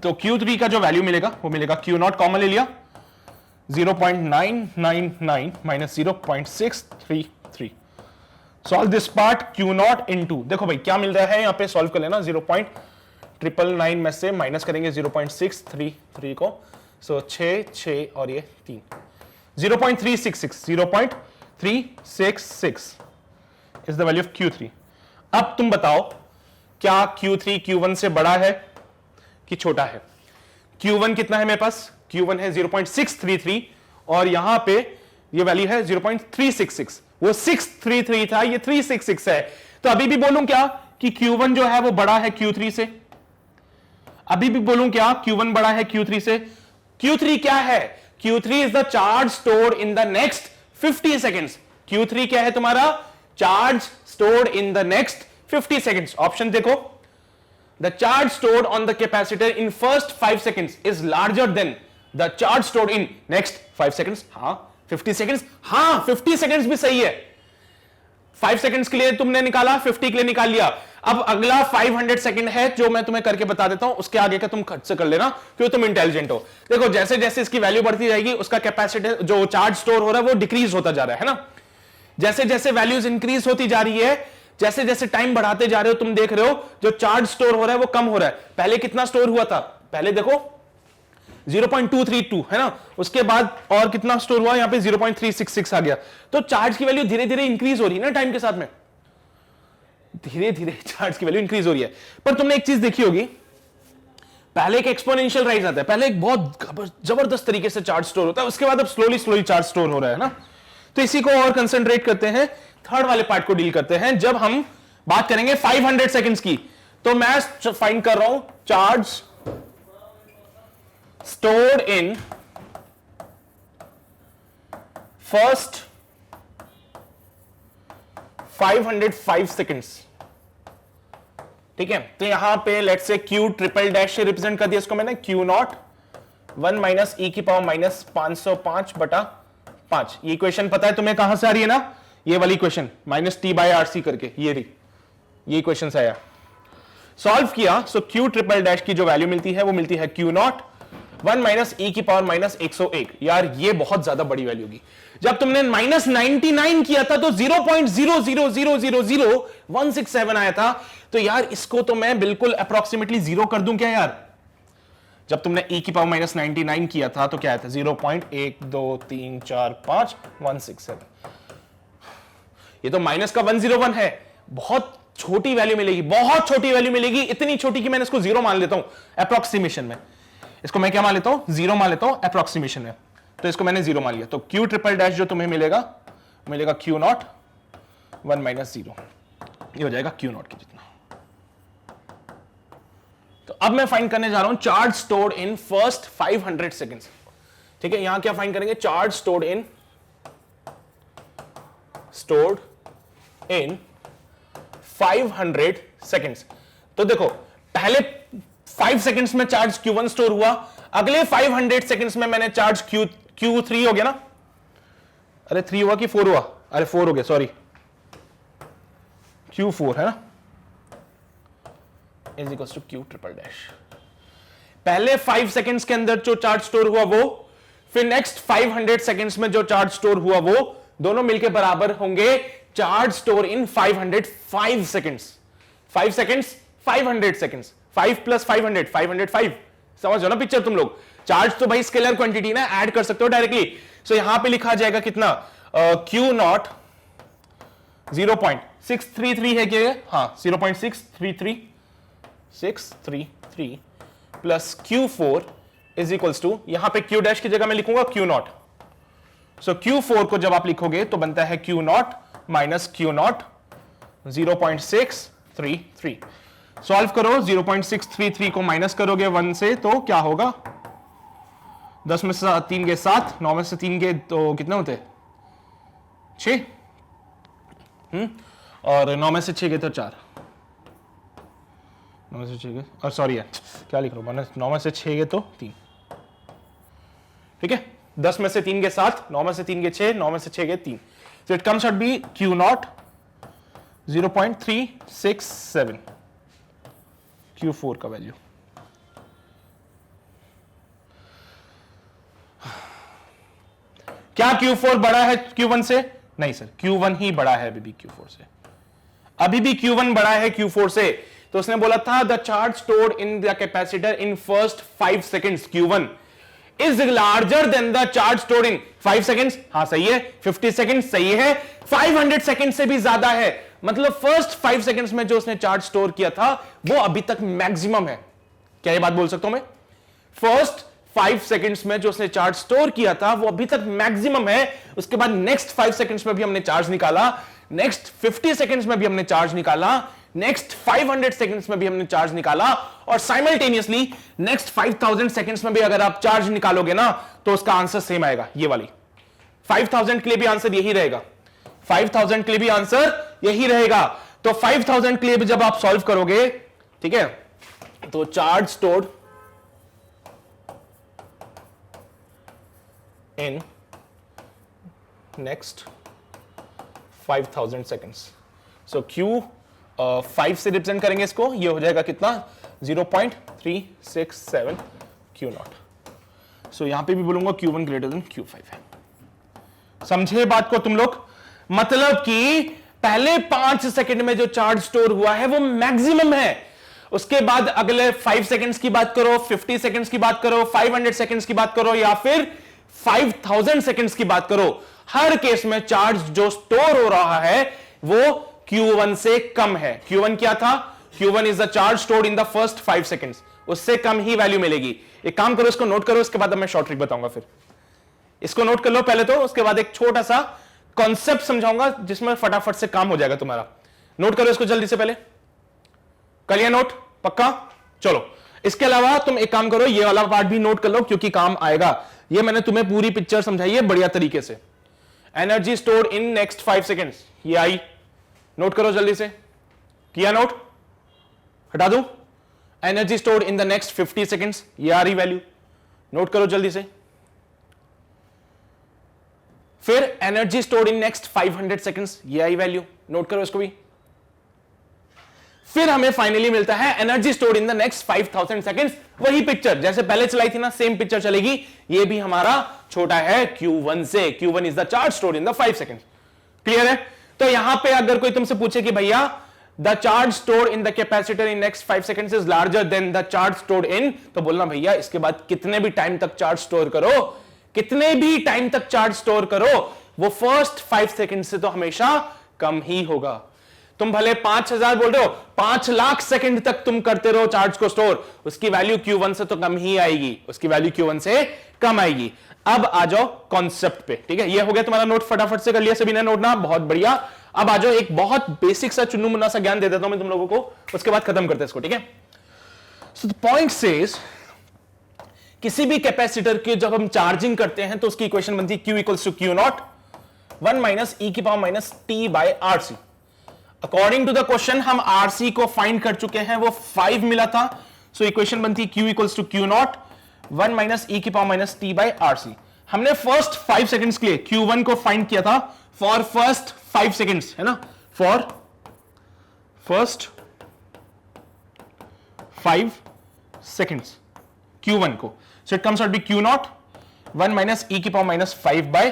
तो Q3 का जो वैल्यू मिलेगा वो मिलेगा Q0 कॉमन ले लिया 0.999 minus 0.633। Solve this part Q0 into, देखो भाई क्या मिल रहा है यहां पे, सॉल्व कर लेना। 0.999 में से माइनस करेंगे 0.633 को, सो 6 और ये 3, 0.366 is the value of Q3। अब तुम बताओ क्या Q3 Q1 से बड़ा है कि छोटा है? Q1 कितना है मेरे पास, Q1 है 0.633 और यहां पे ये वैल्यू है 0.366। वो 633 था, ये 366 है। तो अभी भी बोलूं क्या कि Q1 जो है वो बड़ा है Q3 से? अभी भी बोलूं क्या Q1 बड़ा है Q3 से? Q3 क्या है? Q3 is the charge stored in the next 50 seconds. Q3 क्या है तुम्हारा? Charge stored in the next 50 seconds. Option देखो, the charge stored on the capacitor in first 5 seconds is larger than the charge stored in next 5 seconds. हाँ 50 सेकेंड्स, हाँ 50 सेकेंड्स भी सही है। 5 सेकेंड्स के लिए तुमने निकाला, 50 के लिए निकाल लिया। अब अगला 500 सेकंड है जो मैं तुम्हें करके बता देता हूं, उसके आगे का तुम खर्च से कर लेना क्योंकि तुम इंटेलिजेंट हो। देखो जैसे जैसे इसकी वैल्यू बढ़ती जाएगी उसका कैपेसिटर जो चार्ज स्टोर हो रहा है वो डिक्रीज होता जा रहा है ना। जैसे जैसे वैल्यूज इंक्रीज होती जा रही है, जैसे जैसे टाइम बढ़ाते जा रहे हो, तुम देख रहे हो जो चार्ज स्टोर हो रहा है वो कम हो रहा है। पहले कितना स्टोर हुआ था? पहले देखो 0.232 है ना, उसके बाद और कितना स्टोर हुआ, यहां पे 0.366 आ गया। तो चार्ज की वैल्यू धीरे धीरे इंक्रीज हो रही है ना टाइम के साथ में, धीरे धीरे चार्ज की वैल्यू इंक्रीज हो रही है। पर तुमने एक चीज देखी होगी, पहले एक एक्सपोनेंशियल राइज आता है, पहले एक बहुत जबरदस्त तरीके से चार्ज स्टोर होता है, उसके बाद अब स्लोली स्लोली चार्ज स्टोर हो रहा है ना। तो इसी को और कंसंट्रेट करते हैं, थर्ड वाले पार्ट को डील करते हैं जब हम बात करेंगे 500 सेकेंड्स की। तो मैं फाइंड कर रहा हूं charge stored in first 505 seconds, ठीक है। तो यहां पे let's say Q triple dash से रिप्रेजेंट कर दिया इसको मैंने, Q0 1 माइनस e की पावर माइनस 505 बटा 5। ये इक्वेशन पता है तुम्हें कहां से आ रही है ना, ये वाली equation minus T by R C करके, ये इक्वेशन से आया। सॉल्व किया, सो Q ट्रिपल डैश की जो वैल्यू मिलती है वो मिलती है Q0 1 माइनस e की पावर माइनस 101। यार ये बहुत ज्यादा बड़ी वैल्यू होगी। जब तुमने माइनस 99 किया था तो 0.0000167 आया था। तो यार इसको तो मैं बिल्कुल अप्रोक्सीमेटली जीरो कर दूं क्या यार? जब तुमने e की पावर माइनस 99 किया था तो क्या आया था? 0.12345 ये तो माइनस का 101 है, बहुत छोटी वैल्यू मिलेगी, बहुत छोटी वैल्यू मिलेगी, इतनी छोटी कि मैंने इसको जीरो मान लेता हूं अप्रोक्सीमेशन में। इसको मैं क्या मान लेता हूं? जीरो मान लेता हूं अप्रोक्सीमेशन में। तो इसको मैंने जीरो मान लिया, तो Q ट्रिपल डैश जो तुम्हें मिलेगा Q0 1 माइनस 0, ये हो जाएगा Q0 के जितना। तो अब मैं फाइंड करने जा रहा हूं charge stored in first 500 seconds, ठीक है। यहां क्या फाइंड करेंगे? चार्ज स्टोर्ड इन 500 सेकेंड्स। तो देखो पहले 5 सेकेंड्स में चार्ज Q1 स्टोर हुआ, अगले 500 सेकेंड्स में मैंने चार्ज Q3 हो गया ना, अरे 3 हुआ कि 4 हुआ? अरे 4 हो गया, सॉरी Q4 है ना, is equals to Q triple dash. पहले 5 सेकेंड्स के अंदर जो चार्ज स्टोर हुआ वो, फिर नेक्स्ट 500 सेकेंड्स में जो चार्ज स्टोर हुआ वो, दोनों मिलकर बराबर होंगे charge store in 505 seconds. 5 seconds 500 seconds, 5 plus 500 505। समझो ना पिक्चर तुम लोग। चार्ज तो भाई स्केलर क्वांटिटी ना, ऐड कर सकते हो डायरेक्टली। सो यहां पे लिखा जाएगा कितना, Q नॉट 0.633 है क्या? हाँ 0.633 plus Q4 is equals to, यहां पे Q डैश की जगह मैं लिखूंगा Q नॉट। सो Q4 को जब आप लिखोगे तो बनता है Q not minus Q naught 0.633। Solve करो, 0.633 को माइनस करोगे 1 से तो क्या होगा, 10 में से 3 गए 7, 9 में से 3 गए तो कितने होते 6, और 9 में से 6 गए तो 4, 9 में से 6 गए, और सॉरी है क्या लिख रहा हूं, 9 में से 6 गए तो 3, ठीक है। 10 में से 3 गए 7, 9 में से 3 गए 6, 9 में से 6 गए 3। So it comes out be Q naught 0.367 Q4 का वैल्यू। क्या Q4 बड़ा है Q1 से? नहीं सर, Q1 ही बड़ा है अभी भी Q4 से, अभी भी Q1 बड़ा है Q4 से। तो उसने बोला था the charge stored in the capacitor in first 5 seconds Q1 is larger than the charge stored in 5 seconds. हाँ सही है, 50 सेकेंड सही है, 500 सेकेंड से भी ज्यादा है। मतलब फर्स्ट 5 सेकेंड्स में जो उसने चार्ज स्टोर किया था वो अभी तक मैक्सिमम है। क्या ये बात बोल सकता हूं मैं? फर्स्ट 5 सेकेंड्स में जो उसने चार्ज स्टोर किया था वो अभी तक मैक्सिमम है। उसके बाद नेक्स्ट 5 सेकेंड्स में भी हमने चार्ज निकाला, नेक्स्ट 50 सेकेंड्स में भी हमने चार्ज निकाला, नेक्स्ट 500 सेकेंड्स में भी हमने चार्ज निकाला, और साइमल्टेनियसली नेक्स्ट 5000 सेकेंड्स में भी अगर आप चार्ज निकालोगे ना तो उसका आंसर सेम आएगा। ये वाली 5000 के लिए भी आंसर यही रहेगा, 5000 के लिए भी आंसर यही रहेगा। तो 5000 के लिए भी जब आप सॉल्व करोगे, ठीक है, तो charge stored in next 5000 seconds. So Q 5 से रिप्रेजेंट करेंगे इसको, ये हो जाएगा कितना, 0.367 Q नॉट। सो यहां पे भी बोलूंगा Q1 ग्रेटर देन Q5 है। समझे बात को तुम लोग? मतलब कि पहले 5 सेकंड में जो चार्ज स्टोर हुआ है वो मैक्सिमम है। उसके बाद अगले 5 सेकंड्स की बात करो, 50 सेकंड्स की बात करो, 500 सेकंड्स की बात करो, या फिर 5000 सेकंड्स की बात करो, हर केस में चार्ज जो स्टोर हो रहा है वो Q1 से कम है। Q1 क्या था? Q1 is the charge stored in the first 5 seconds. उससे कम ही वैल्यू मिलेगी। एक काम करो, इसको नोट करो, इसके बाद मैं शॉर्ट ट्रिक बताऊंगा। फिर इसको नोट कर लो पहले तो, उसके बाद एक छोटा सा कॉन्सेप्ट समझाऊंगा जिसमें फटाफट से काम हो जाएगा तुम्हारा। नोट करो इसको जल्दी से, पहले कर लिया नोट? पक्का? चलो, इसके अलावा तुम एक काम करो, ये वाला पार्ट भी नोट कर लो क्योंकि काम आएगा। ये मैंने तुम्हें पूरी पिक्चर समझाई है बढ़िया तरीके से। Energy store in next 5 seconds, ये आई, नोट करो जल्दी से। किया नोट? हटा दूं? Energy stored in the next 50 seconds, ये आ रही वैल्यू, नोट करो जल्दी से। फिर energy stored in next 500 seconds, ये आई वैल्यू, नोट करो इसको भी। फिर हमें फाइनली मिलता है energy stored in the next 5000 seconds. वही पिक्चर जैसे पहले चलाई थी ना, सेम पिक्चर चलेगी। ये भी हमारा छोटा है Q1 से। Q1 is the charge stored in the 5 seconds. Clear है? तो यहां पे अगर कोई तुमसे पूछे कि भैया the charge stored in the capacitor in next 5 seconds is larger than the charge stored इन, तो बोलना भैया इसके बाद कितने भी टाइम तक चार्ज स्टोर करो, कितने भी टाइम तक चार्ज स्टोर करो, वो फर्स्ट 5 सेकेंड से तो हमेशा कम ही होगा। तुम भले 5000 बोल रहे हो, 5 लाख सेकंड तक तुम करते रहो चार्ज को स्टोर, उसकी वैल्यू Q1 से तो कम ही आएगी, उसकी वैल्यू Q1 से कम आएगी। अब आ जाओ कॉन्सेप्ट पे, ठीक है? ये हो गया तुम्हारा नोट, फटाफट से कर लिया सभी ने नोट ना, बहुत बढ़िया। अब आ जाओ, एक बहुत बेसिक सा चुन्नू मुन्ना सा ज्ञान दे देता हूं मैं तुम लोगों को, उसके बाद खत्म करते हैं इसको, ठीक है? सो द पॉइंट सेज, किसी भी कैपेसिटर की जब हम चार्जिंग करते हैं तो उसकी इक्वेशन बनती है Q equals to Q naught 1 minus e की power minus t by RC। According to the question हम RC को फाइंड कर चुके हैं, वो 5 मिला था। सो इक्वेशन बनती है Q equals to Q naught 1 minus e की power minus t by RC। हमने फर्स्ट 5 सेकंड्स के लिए Q1 को फाइंड किया था, फॉर फर्स्ट 5 सेकंड्स, है ना, फॉर फर्स्ट 5 सेकंड्स Q1 को। So it comes out be Q naught 1 minus e की power minus 5 by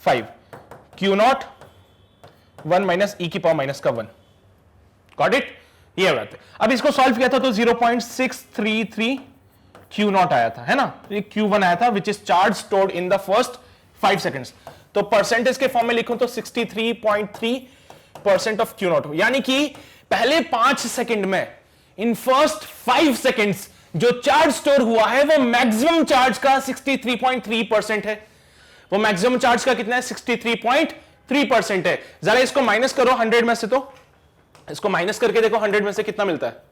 5, Q naught 1 minus e की पावर माइनस का 1। Got it? ये बात है। अब इसको सॉल्व किया था तो 0.633 Q0 आया था, है ना, ये Q1 आया था which is charge stored in the first 5 seconds. तो परसेंटेज के फॉर्म में लिखूं तो 63.3% ऑफ Q0, यानी कि पहले 5 सेकंड में, इन फर्स्ट 5 सेकेंड्स जो चार्ज स्टोर हुआ है वो मैक्सिमम चार्ज का 63.3% है। वो मैक्सिमम चार्ज का कितना है? 63.3% है। जरा इसको माइनस करो 100 में से, तो इसको माइनस करके देखो 100 में से कितना मिलता है।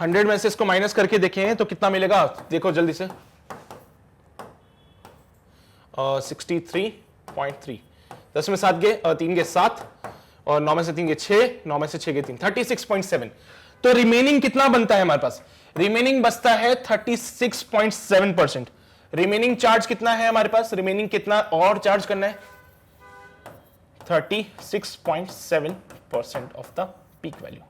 100 में से इसको माइनस करके देखें तो कितना मिलेगा, देखो जल्दी से। 63.3, 10 में 7 गए, 3 के 7 और 9 में से 3 के 6, 9 में से 6 के 3, 36.7। तो रिमेनिंग कितना बनता है हमारे पास? रिमेनिंग बचता है 36.7%। रिमेनिंग चार्ज कितना है हमारे पास? रिमेनिंग कितना और चार्ज करना है? 36.7% of the peak value.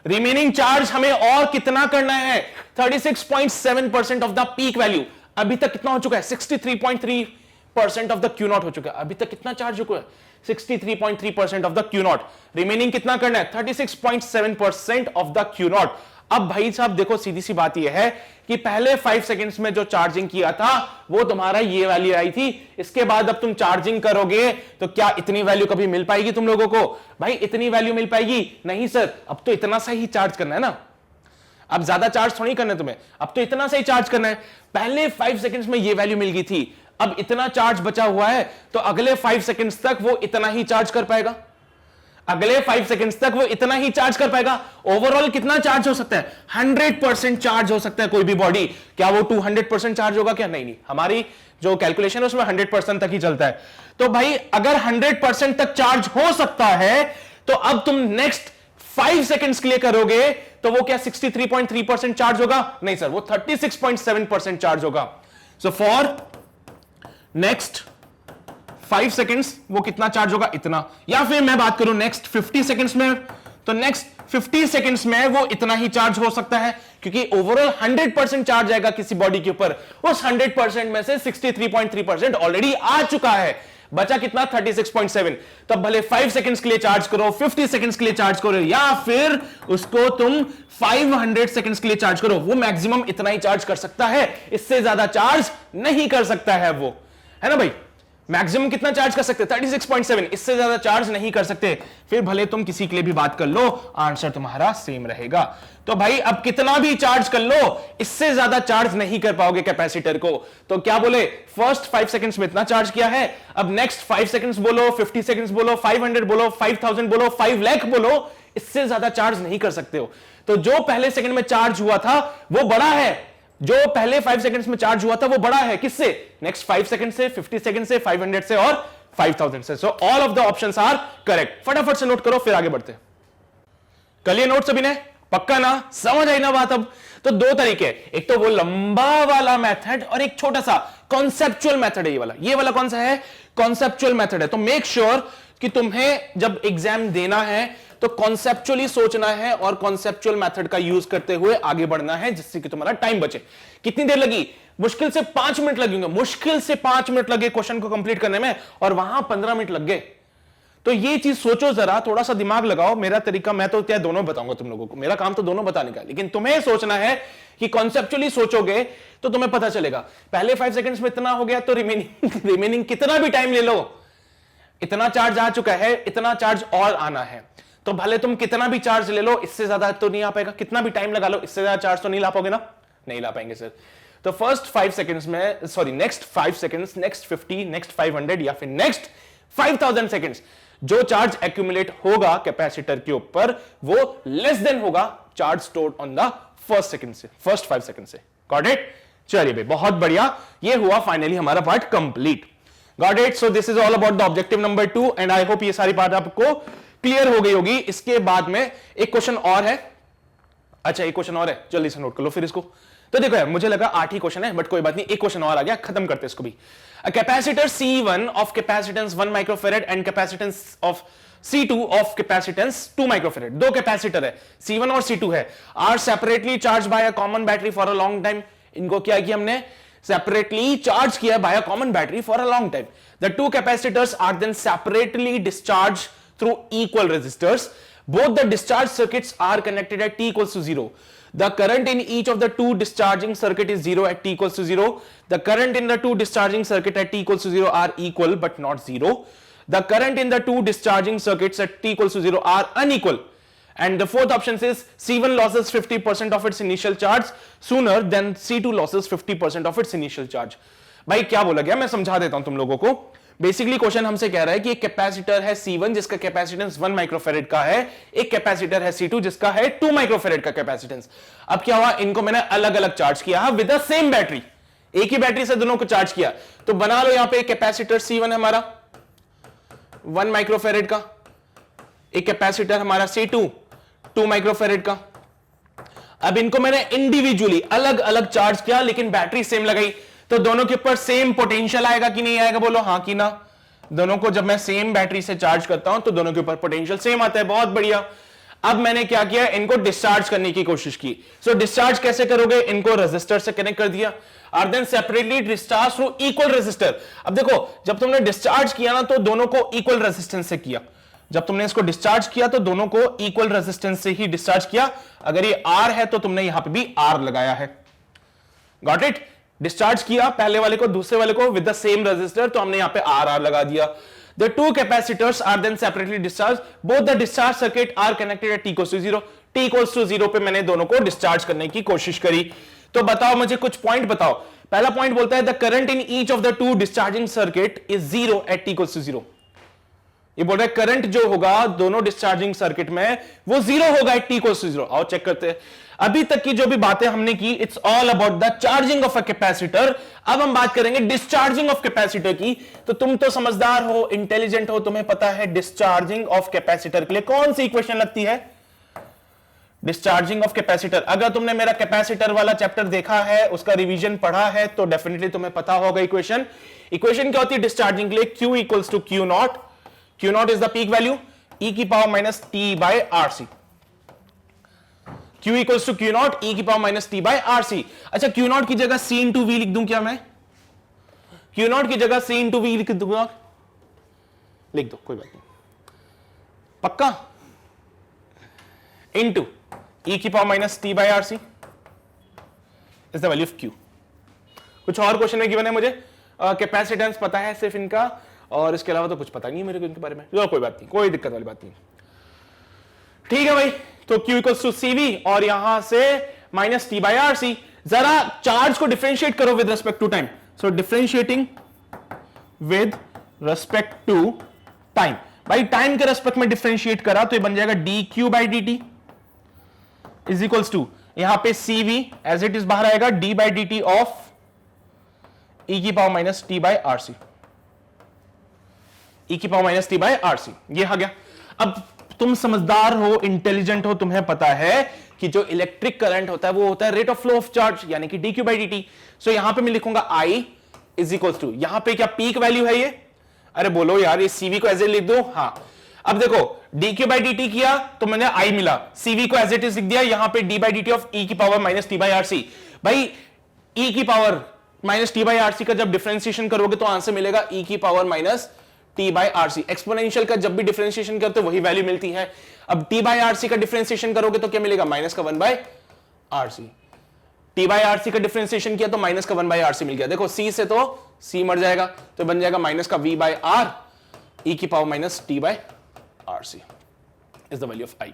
Remaining charge हमें और कितना करना है? 36.7% ऑफ द पीक वैल्यू। अभी तक कितना हो चुका है? 63.3% ऑफ द Q0 हो चुका है। अभी तक कितना चार्ज हो चुका है? 63.3% ऑफ द Q0। रिमेनिंग कितना करना है? 36.7% ऑफ द Q0। अब भाई साहब देखो, सीधी सी बात यह है कि पहले 5 सेकंड्स में जो चार्जिंग किया था वो तुम्हारा ये वैल्यू आई थी। इसके बाद अब तुम चार्जिंग करोगे तो क्या इतनी वैल्यू कभी मिल पाएगी तुम लोगों को? भाई इतनी वैल्यू मिल पाएगी? नहीं सर, अब तो इतना सा ही चार्ज करना है ना, अब ज्यादा चार्ज थोड़ी करना है तुम्हें, अब तो इतना सा ही चार्ज करना है। पहले 5 सेकंड्स में ये वैल्यू मिल गई थी, अब इतना चार्ज बचा हुआ है तो अगले 5 सेकंड्स तक वो इतना ही चार्ज कर पाएगा। अगले 5 सेकंड्स तक वो इतना ही चार्ज कर पाएगा। ओवरऑल कितना चार्ज हो सकता है? 100% चार्ज हो सकता है कोई भी बॉडी। क्या वो 200% चार्ज होगा क्या? नहीं, हमारी जो कैलकुलेशन है उसमें 100% तक ही चलता है। तो भाई अगर 100% तक चार्ज हो सकता है तो अब तुम नेक्स्ट 5 सेकंड्स के लिए करोगे तो वो क्या 63.3% चार्ज होगा? नहीं सर, वो 36.7% चार्ज होगा। सो फॉर नेक्स्ट 5 सेकंड्स वो कितना चार्ज होगा? इतना। या फिर मैं बात करूं नेक्स्ट 50 सेकंड्स में, तो नेक्स्ट 50 सेकंड्स में वो इतना ही चार्ज हो सकता है, क्योंकि ओवरऑल 100% चार्ज आएगा किसी बॉडी के ऊपर। उस 100% में से 63.3% ऑलरेडी आ चुका है, बचा कितना? 36.7। तब भले 5 सेकंड्स के लिए चार्ज करो, 50 सेकंड्स के लिए चार्ज करो, या फिर उसको तुम 500 सेकंड्स के लिए चार्ज करो, वो मैक्सिमम इतना ही चार्ज कर सकता है, इससे ज्यादा चार्ज नहीं कर सकता है वो, है ना भाई। मैक्सिमम कितना चार्ज कर सकते? 36.7, इससे ज्यादा चार्ज नहीं कर सकते। फिर भले तुम किसी के लिए भी बात कर लो, आंसर तुम्हारा सेम रहेगा। तो भाई अब कितना भी चार्ज कर लो, इससे ज्यादा चार्ज नहीं कर पाओगे कैपेसिटर को। तो क्या बोले, फर्स्ट 5 सेकंड्स में इतना चार्ज किया है, अब नेक्स्ट 5 सेकंड्स बोलो, 50 सेकंड्स बोलो, 500 बोलो, 5000 बोलो, 5 लाख बोलो, इससे ज्यादा चार्ज नहीं कर सकते हो। तो जो पहले सेकंड में चार्ज हुआ था वो बड़ा है, जो पहले 5 सेकंड्स में चार्ज हुआ था वो बड़ा है। किससे? नेक्स्ट 5 सेकंड से, 50 सेकंड से, 500 से और 5000 से। So all of the options are correct. फटाफट से नोट करो, फिर आगे बढ़ते। कर लिए नोट सभी ने? पक्का ना? समझ आई ना बात? अब तो 2 तरीके, एक तो वो लंबा वाला मेथड और एक छोटा सा कॉन्सेप्चुअल मेथड है। ये वाला कौन सा है? कॉन्सेप्चुअल मेथड है। तो मेक श्योर कि तुम्हें जब एग्जाम देना है तो कॉन्सेप्चुअली सोचना है और कॉन्सेप्चुअल मेथड का यूज करते हुए आगे बढ़ना है, जिससे कि तुम्हारा टाइम बचे। कितनी देर लगी? मुश्किल से 5 मिनट लगेंगे, मुश्किल से 5 मिनट लगे क्वेश्चन को कंप्लीट करने में, और वहां 15 मिनट लग गए। तो ये चीज सोचो जरा, थोड़ा सा दिमाग लगाओ। मेरा तरीका, मैं तो क्या दोनों बताऊंगा तुम लोगों को, मेरा काम तो दोनों बताने का, लेकिन तुम्हें सोचना है कि कॉन्सेप्चुअली सोचोगे तो तुम्हें पता चलेगा। पहले 5 सेकंड्स में इतना हो गया तो रिमेनिंग कितना भी टाइम ले लो, इतना चार्ज आ चुका है, इतना चार्ज और आना है। तो भले तुम कितना भी चार्ज ले लो, इससे ज्यादा तो नहीं आ पाएगा। कितना भी टाइम लगा लो, इससे ज्यादा चार्ज तो नहीं ला पाओगे ना? नहीं ला पाएंगे सर। तो फर्स्ट 5 सेकंड्स में, sorry next 5 seconds, next 50, next 500 या फिर नेक्स्ट 5000 सेकंड्स जो चार्ज एक्यूमुलेट होगा कैपेसिटर के ऊपर, वो लेस देन होगा charge stored on the first second से, फर्स्ट 5 सेकंड से। Got it? चलिए भाई, बहुत बढ़िया, ये हुआ फाइनली हमारा part complete. Got it? So this is all about the objective number 2 and I hope ये सारी बात आपको क्लियर हो गई होगी। इसके बाद में एक क्वेश्चन और है। अच्छा, एक क्वेश्चन और है, जल्दी से नोट कर लो फिर इसको। तो देखो यार, मुझे लगा 8 ही क्वेश्चन है, बट कोई बात नहीं, एक क्वेश्चन और आ गया, खत्म करते इसको भी। A capacitor C1 of capacitance 1 microfarad and capacitance of C2 of capacitance 2 microfarad, दो कैपेसिटर है, C1 और C2 है, are separately charged by a common battery for a long time। इनको क्या किया हमने? separately charge किया by a common battery for a long time। The two capacitors are then separately discharged through equal resistors both the discharge circuits are connected at t equals to 0. The current in each of the two discharging circuit is 0 at t equals to 0. The current in the two discharging circuit at t equals to 0 are equal but not 0. The current in the two discharging circuits at t equals to 0 are unequal. And the fourth option says C1 loses 50% of its initial charge sooner than C2 loses 50% of its initial charge. भाई क्या बोला गया, मैं समझा देता हूं तुम लोगों को. बेसिकली क्वेश्चन हमसे कह रहा है कि एक कैपेसिटर है C1 जिसका कैपेसिटेंस 1 माइक्रोफेरेड का है, एक कैपेसिटर है C2 जिसका है 2 माइक्रोफेरेड का कैपेसिटेंस. अब क्या हुआ, इनको मैंने अलग अलग चार्ज किया विद द सेम बैटरी, एक ही बैटरी से दोनों को चार्ज किया. तो बना लो यहां पे एक कैपेसिटर C1 है हमारा 1 माइक्रोफेरेड का, एक कैपेसिटर हमारा C2 2 माइक्रोफेरेड का. अब इनको मैंने इंडिविजुअली अलग अलग चार्ज किया लेकिन बैटरी सेम लगाई, तो दोनों के ऊपर सेम पोटेंशियल आएगा कि नहीं आएगा, बोलो हां कि ना. दोनों को जब मैं सेम बैटरी से चार्ज करता हूं तो दोनों के ऊपर पोटेंशियल सेम आता है. बहुत बढ़िया. अब मैंने क्या किया, इनको डिस्चार्ज करने की कोशिश की. सो डिस्चार्ज कैसे करोगे, इनको रेजिस्टर से कनेक्ट कर दिया और then separately discharge through equal resistor. अब देखो जब तुमने डिस्चार्ज किया ना तो दोनों को इक्वल रेजिस्टेंस से किया. जब तुमने इसको डिस्चार्ज किया तो दोनों को इक्वल रेजिस्टेंस से ही डिस्चार्ज किया. अगर ये R है तो तुमने यहां पे भी R लगाया है. Got it. डिस्चार्ज किया पहले वाले को दूसरे वाले को विद द सेम रेजिस्टर, तो हमने यहां पे R लगा दिया. The two capacitors are then separately discharged. Both the discharge circuit are connected at t equals to 0. t equals to 0 पे मैंने दोनों को डिस्चार्ज करने की कोशिश करी. तो बताओ मुझे कुछ पॉइंट बताओ. पहला पॉइंट बोलता है the current in each of the two discharging circuit is 0 at t equals to 0. ये बोल रहा है करंट जो होगा दोनों डिस्चार्जिंग सर्किट में वो 0 होगा एट t equals to 0. आओ चेक करते हैं. अभी तक की जो भी बातें हमने की it's all about the charging of a capacitor. अब हम बात करेंगे डिस्चार्जिंग ऑफ कैपेसिटर की. तो तुम तो समझदार हो, इंटेलिजेंट हो, तुम्हें पता है डिस्चार्जिंग ऑफ कैपेसिटर के लिए कौन सी इक्वेशन लगती है. डिस्चार्जिंग ऑफ कैपेसिटर, अगर तुमने मेरा कैपेसिटर वाला चैप्टर देखा है, उसका रिवीजन पढ़ा है, तो डेफिनेटली तुम्हें पता होगा इक्वेशन. इक्वेशन क्या होती है डिस्चार्जिंग के लिए, Q equals to Q naught. Q naught is the peak value, e की power minus t by RC. Q equals to Q naught, e की power minus t by RC. अच्छा Q naught की जगह C into V लिख दूं क्या मैं? Q naught की जगह C into V लिख दूंगा, लिख दो कोई बात नहीं. पक्का? Into e की power minus t by RC is the value of Q. कुछ और क्वेश्चन में गिवन है मुझे. कैपेसिटेंस पता है सिर्फ इनका, और इसके अलावा तो कुछ पता नहीं मेरे को इनके बारे में. कोई बात नहीं, कोई दिक्कत वाली बात नहीं. ठीक है भाई. तो Q इक्वल्स टू CV और यहां से माइनस t बाय RC. जरा चार्ज को डिफरेंशिएट करो with respect to time. So differentiating with respect to time. भाई टाइम के रेस्पेक्ट में डिफरेंशिएट करा तो ये बन जाएगा dq by dt is equals to यहां पे CV एज इट इज बाहर आएगा d by dt of e की power minus t by RC. e की power minus t by RC ये आ गया. अब तुम समझदार हो, इंटेलिजेंट हो, तुम्हें पता है कि जो इलेक्ट्रिक करंट होता है वो होता है rate of flow of charge यानी कि dq बाई dt. सो यहां पे मैं लिखूंगा I इज इक्वल्स टू, यहां पे क्या पीक वैल्यू है ये. अरे बोलो यार, ये CV को एज इट लिख दो. हाँ, अब देखो dq बाई dt किया तो मैंने I मिला, CV को एज इट इज लिख दिया, यहां पे d by dt of e की power minus t by RC. भाई e की power minus t by RC का जब डिफरेंशिएशन करोगे तो आंसर मिलेगा e की power minus t by RC. Exponential का जब भी डिफरेंशिएशन करते हो वही वैल्यू मिलती है. अब t बाई RC का डिफरेंशिएशन करोगे तो क्या मिलेगा, माइनस का 1 by RC. t by RC का डिफरेंशिएशन किया तो माइनस का 1 बाई RC मिल गया. देखो c से तो c मर जाएगा तो बन जाएगा माइनस का v बाई R e की power minus t by RC is the value of I.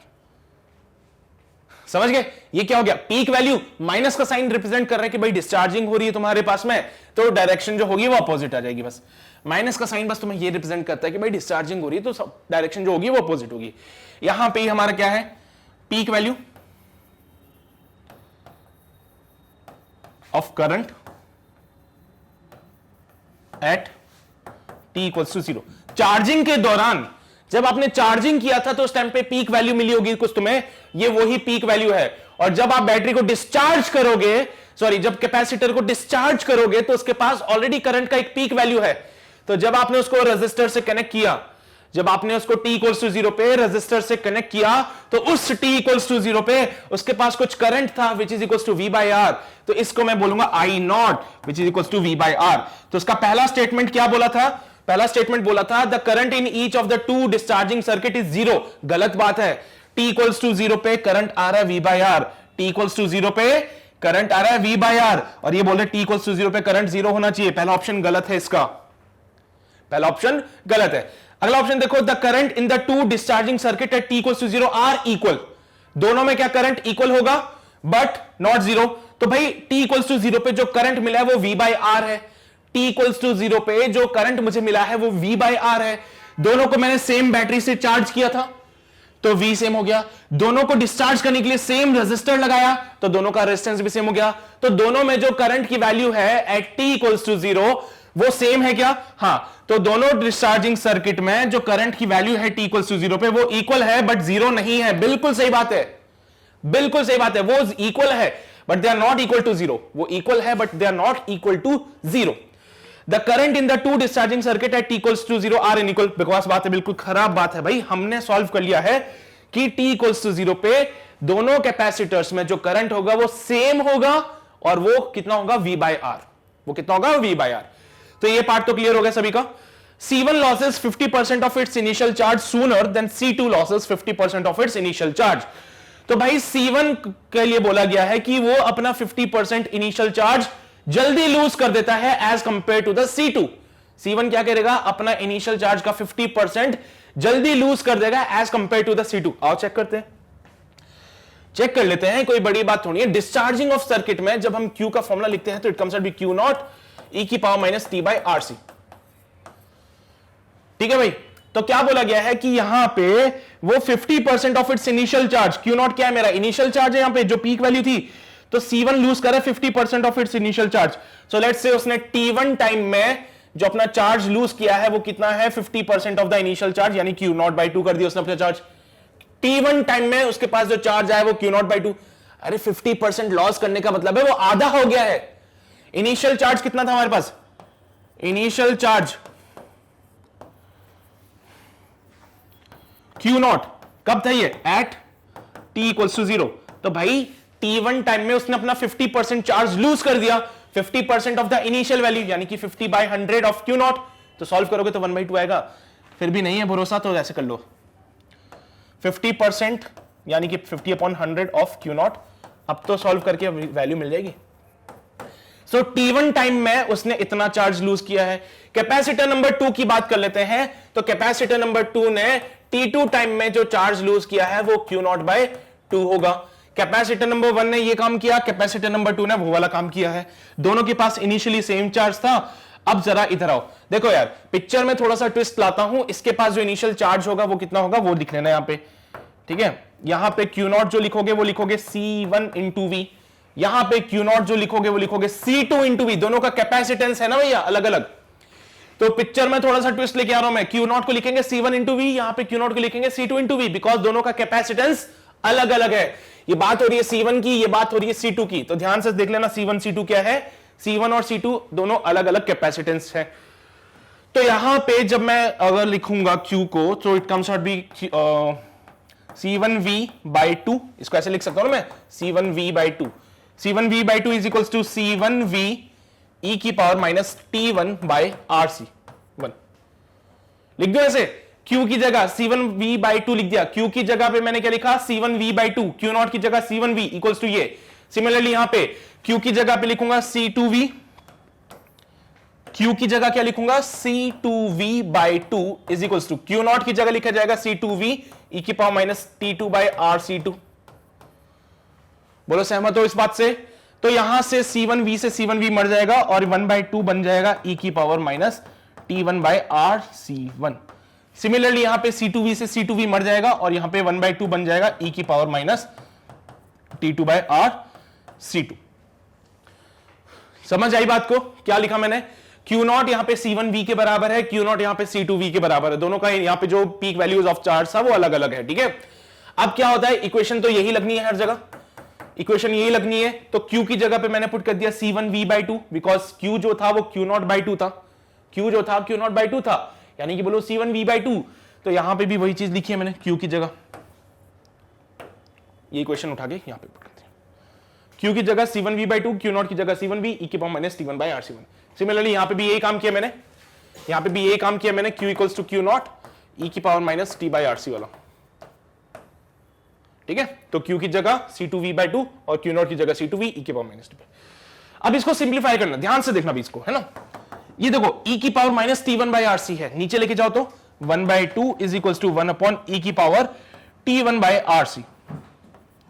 समझ गए. ये क्या हो गया, पीक वैल्यू. माइनस का साइन रिप्रेजेंट कर रहा है कि भाई डिस्चार्जिंग हो रही है तुम्हारे पास में, तो डायरेक्शन जो होगी वो अपोजिट आ जाएगी. बस माइनस का साइन बस तुम्हें ये रिप्रेजेंट करता है कि भाई डिस्चार्जिंग हो रही है तो डायरेक्शन जो होगी वो अपोजिट होगी. यहां पे हमारा क्या है, peak value of current at t equals to 0. Charging के दौरान जब आपने चार्जिंग किया था तो उस टाइम पे पीक वैल्यू मिली होगी कुछ तुम्हें, ये वही पीक वैल्यू है. और जब आप बैटरी को डिस्चार्ज करोगे, सॉरी जब कैपेसिटर को डिस्चार्ज करोगे तो उसके पास ऑलरेडी करंट का एक पीक वैल्यू है. तो जब आपने उसको रेजिस्टर से कनेक्ट किया, जब आपने उसको t इक्वल्स टू 0 पे रेजिस्टर से कनेक्ट किया तो उस t इक्वल्स टू 0 पे उसके पास कुछ करंट था which is equals to v by R. तो इसको मैं बोलूंगा I naught which is equals to v by R. तो उसका पहला स्टेटमेंट क्या बोला था, पहला स्टेटमेंट बोला था the current in each of the two discharging circuit is 0. गलत बात है. t इक्वल्स टू 0 पे करंट आ रहा है v by R, t equals to 0 पे करंट आ रहा है v बाय आर, और ये बोल रहे t इक्वल्स टू 0 पे करंट 0 होना चाहिए। पहला ऑप्शन गलत है, इसका पहला ऑप्शन गलत है। अगला ऑप्शन देखो, the current in the two discharging circuit at t equals to 0 are equal, दोनों में क्या करंट इक्वल होगा बट नॉट 0। तो भाई t इक्वल्स टू 0 पे जो करंट मिला है वो v बाय आर है, t इक्वल्स टू 0 पे जो करंट मुझे मिला है वो v बाय आर है। दोनों को मैंने सेम बैटरी से चार्ज किया था तो v सेम हो गया, दोनों को डिस्चार्ज करने के लिए सेम रेजिस्टर लगाया तो दोनों का रेजिस्टेंस भी सेम हो गया। तो दोनों में जो करंट की वैल्यू है एट t इक्वल्स टू 0 वो सेम है क्या? हाँ, तो दोनों डिस्चार्जिंग सर्किट में जो करंट की वैल्यू है t इक्वल्स टू 0 पे वो इक्वल है बट 0 नहीं है। बिल्कुल सही बात है, बिल्कुल सही बात है, वो इक्वल है but they are not equal to 0, वो इक्वल है but they are not equal to 0। The current in the two discharging circuit at t equals to 0 are inequal. बकवास बात है, बिल्कुल खराब बात है भाई। हमने सॉल्व कर लिया है कि t इक्वल्स टू 0 पे दोनों कैपेसिटर्स में जो करंट होगा वो सेम होगा और वो कितना होगा v बाय आर, वो कितना होगा v बाय आर। तो ये पार्ट तो क्लियर हो गया सभी का। C1 loses 50% of its initial charge sooner than C2 loses 50% of its initial charge। तो भाई C1 के लिए बोला गया है कि वो अपना 50% इनिशियल चार्ज जल्दी लूज कर देता है as compare to the C2। C1 क्या करेगा? अपना इनिशियल चार्ज का 50% जल्दी लूज कर देगा as compare to the C2। आओ चेक करते हैं, चेक कर लेते हैं, कोई बड़ी बात थोड़ी है। डिस्चार्जिंग ऑफ सर्किट में जब हम Q का फॉर्मूला लिखते हैं तो it comes out be Q naught e की power minus t by RC। ठीक है भाई, तो क्या बोला गया है कि यहां पे वो 50% of its initial charge, Q not क्या है? मेरा इनिशियल चार्ज है, यहां पे जो पीक वैल्यू थी, तो C1 लूज करे 50% of its initial charge. So let's say उसने T1 टाइम में जो अपना चार्ज लूज किया है वो कितना है? 50% ऑफ द इनिशियल चार्ज, यानी Q नॉट बाय 2 कर दिया उसने अपना चार्ज। T1 टाइम में उसके पास जो चार्ज आया वो Q नॉट बाय 2। अरे 50% लॉस करने का मतलब है वो आधा हो गया है। इनिशियल चार्ज कितना था हमारे पास? इनिशियल चार्ज Q नॉट कब था? ये एट t इक्वल्स टू 0। तो भाई T1 टाइम में उसने अपना 50% चार्ज लूज कर दिया, 50% ऑफ द इनिशियल वैल्यू, यानी कि 50 बाय 100 ऑफ Q नॉट। तो सॉल्व करोगे तो 1/2 आएगा। फिर भी नहीं है भरोसा तो ऐसे कर लो, 50% यानी कि 50 अपॉन 100 ऑफ Q नॉट। अब तो सॉल्व करके वैल्यू मिल जाएगी। सो T1 टाइम में उसने इतना चार्ज लूज किया है। कैपेसिटर नंबर 2 की बात कर लेते हैं, तो कैपेसिटर नंबर 2 ने T2 टाइम में जो चार्ज लूज किया है वो Q नॉट बाय 2 होगा। कैपेसिटर नंबर 1 ने ये काम किया, कैपेसिटर नंबर 2 ने वो वाला काम किया है। दोनों के पास इनिशियली सेम चार्ज था। अब जरा इधर आओ, देखो यार पिक्चर में थोड़ा सा ट्विस्ट लाता हूं। इसके पास जो इनिशियल चार्ज होगा वो कितना होगा वो लिख लेना यहां पे, ठीक है। यहां पे Q नॉट जो लिखोगे वो लिखोगे C1 इंटू V, यहां पे Q नॉट जो लिखोगे वो लिखोगे C2 इंटू V। दोनों का कैपेसिटेंस है ना भैया अलग अलग। तो पिक्चर में थोड़ा सा ट्विस्ट लेके आ रहा हूं मैं। Q नॉट को लिखेंगे C1 इंटू V, यहां पे Q नॉट को लिखेंगे C2 इंटू V, बिकॉज दोनों का कैपेसिटेंस अलग अलग है। ये बात हो रही है C1 की, ये बात हो रही है C2 की। तो ध्यान से देख लेना C1 C2 क्या है। C1 और C2 दोनों अलग अलग कैपेसिटेंस है। तो यहां पे जब मैं अगर लिखूंगा Q को तो it comes out be C1V by 2। इसको ऐसे लिख सकता हूं ना मैं, C1V by 2। C1V by 2 is equals to C1V e की power minus T1 by RC 1। लिख दो ऐसे, Q की जगह C1V बाई 2 लिख दिया। Q की जगह पे मैंने क्या लिखा? C1V by 2। Q नॉट की जगह C1V इक्वल्स टू ये। सिमिलरली यहां पे Q की जगह पे लिखूंगा C2V, Q की जगह क्या लिखूंगा? C2V by 2 is equals to Q naught की जगह लिखा जाएगा C2V e की power minus T2 by RC2। बोलो सहमत हो इस बात से? तो यहां से C1V से C1V मर जाएगा और 1/2 बन जाएगा e की power minus T1 by RC1। Similarly यहां पे C2V से C2V मर जाएगा और यहां पे 1/2 बन जाएगा e की power minus T2 by RC2। समझ आई बात को? क्या लिखा मैंने? Q नॉट यहां पे C1V के बराबर है, Q नॉट यहां पे C2V के बराबर है। दोनों का यहां पे जो पीक वैल्यूज ऑफ चार्ज था वो अलग अलग है, ठीक है। अब क्या होता है, इक्वेशन तो यही लगनी है हर जगह, इक्वेशन यही लगनी है। तो Q की जगह पे मैंने पुट कर दिया C1V बाई 2, बिकॉज Q जो था वो Q नॉट बाई 2 था। Q जो था Q नॉट बाई 2 था, यानी कि बोलो C1V बाई 2। तो यहां पे भी वही चीज लिखी है मैंने, Q की जगह ये इक्वेशन उठा के यहां पे पुट कर दिया। Q की जगह C1V बाई 2, Q नॉट की जगह C1V e की power minus T1 by RC1। Similarly यहां पे भी यही काम किया मैंने, यहां पे भी यही काम किया मैंने, Q equals to Q naught e की power minus T by RC वाला। ठीक है, तो Q की जगह C2V/2 और Q0 की जगह C2V e की पावर -t। अब इसको सिंप्लीफाई करना, ध्यान से देखना भी इसको, है ना। ये देखो e की पावर -T1/RC है, नीचे लेके जाओ तो 1/2 is equals to 1 upon e की पावर T1/RC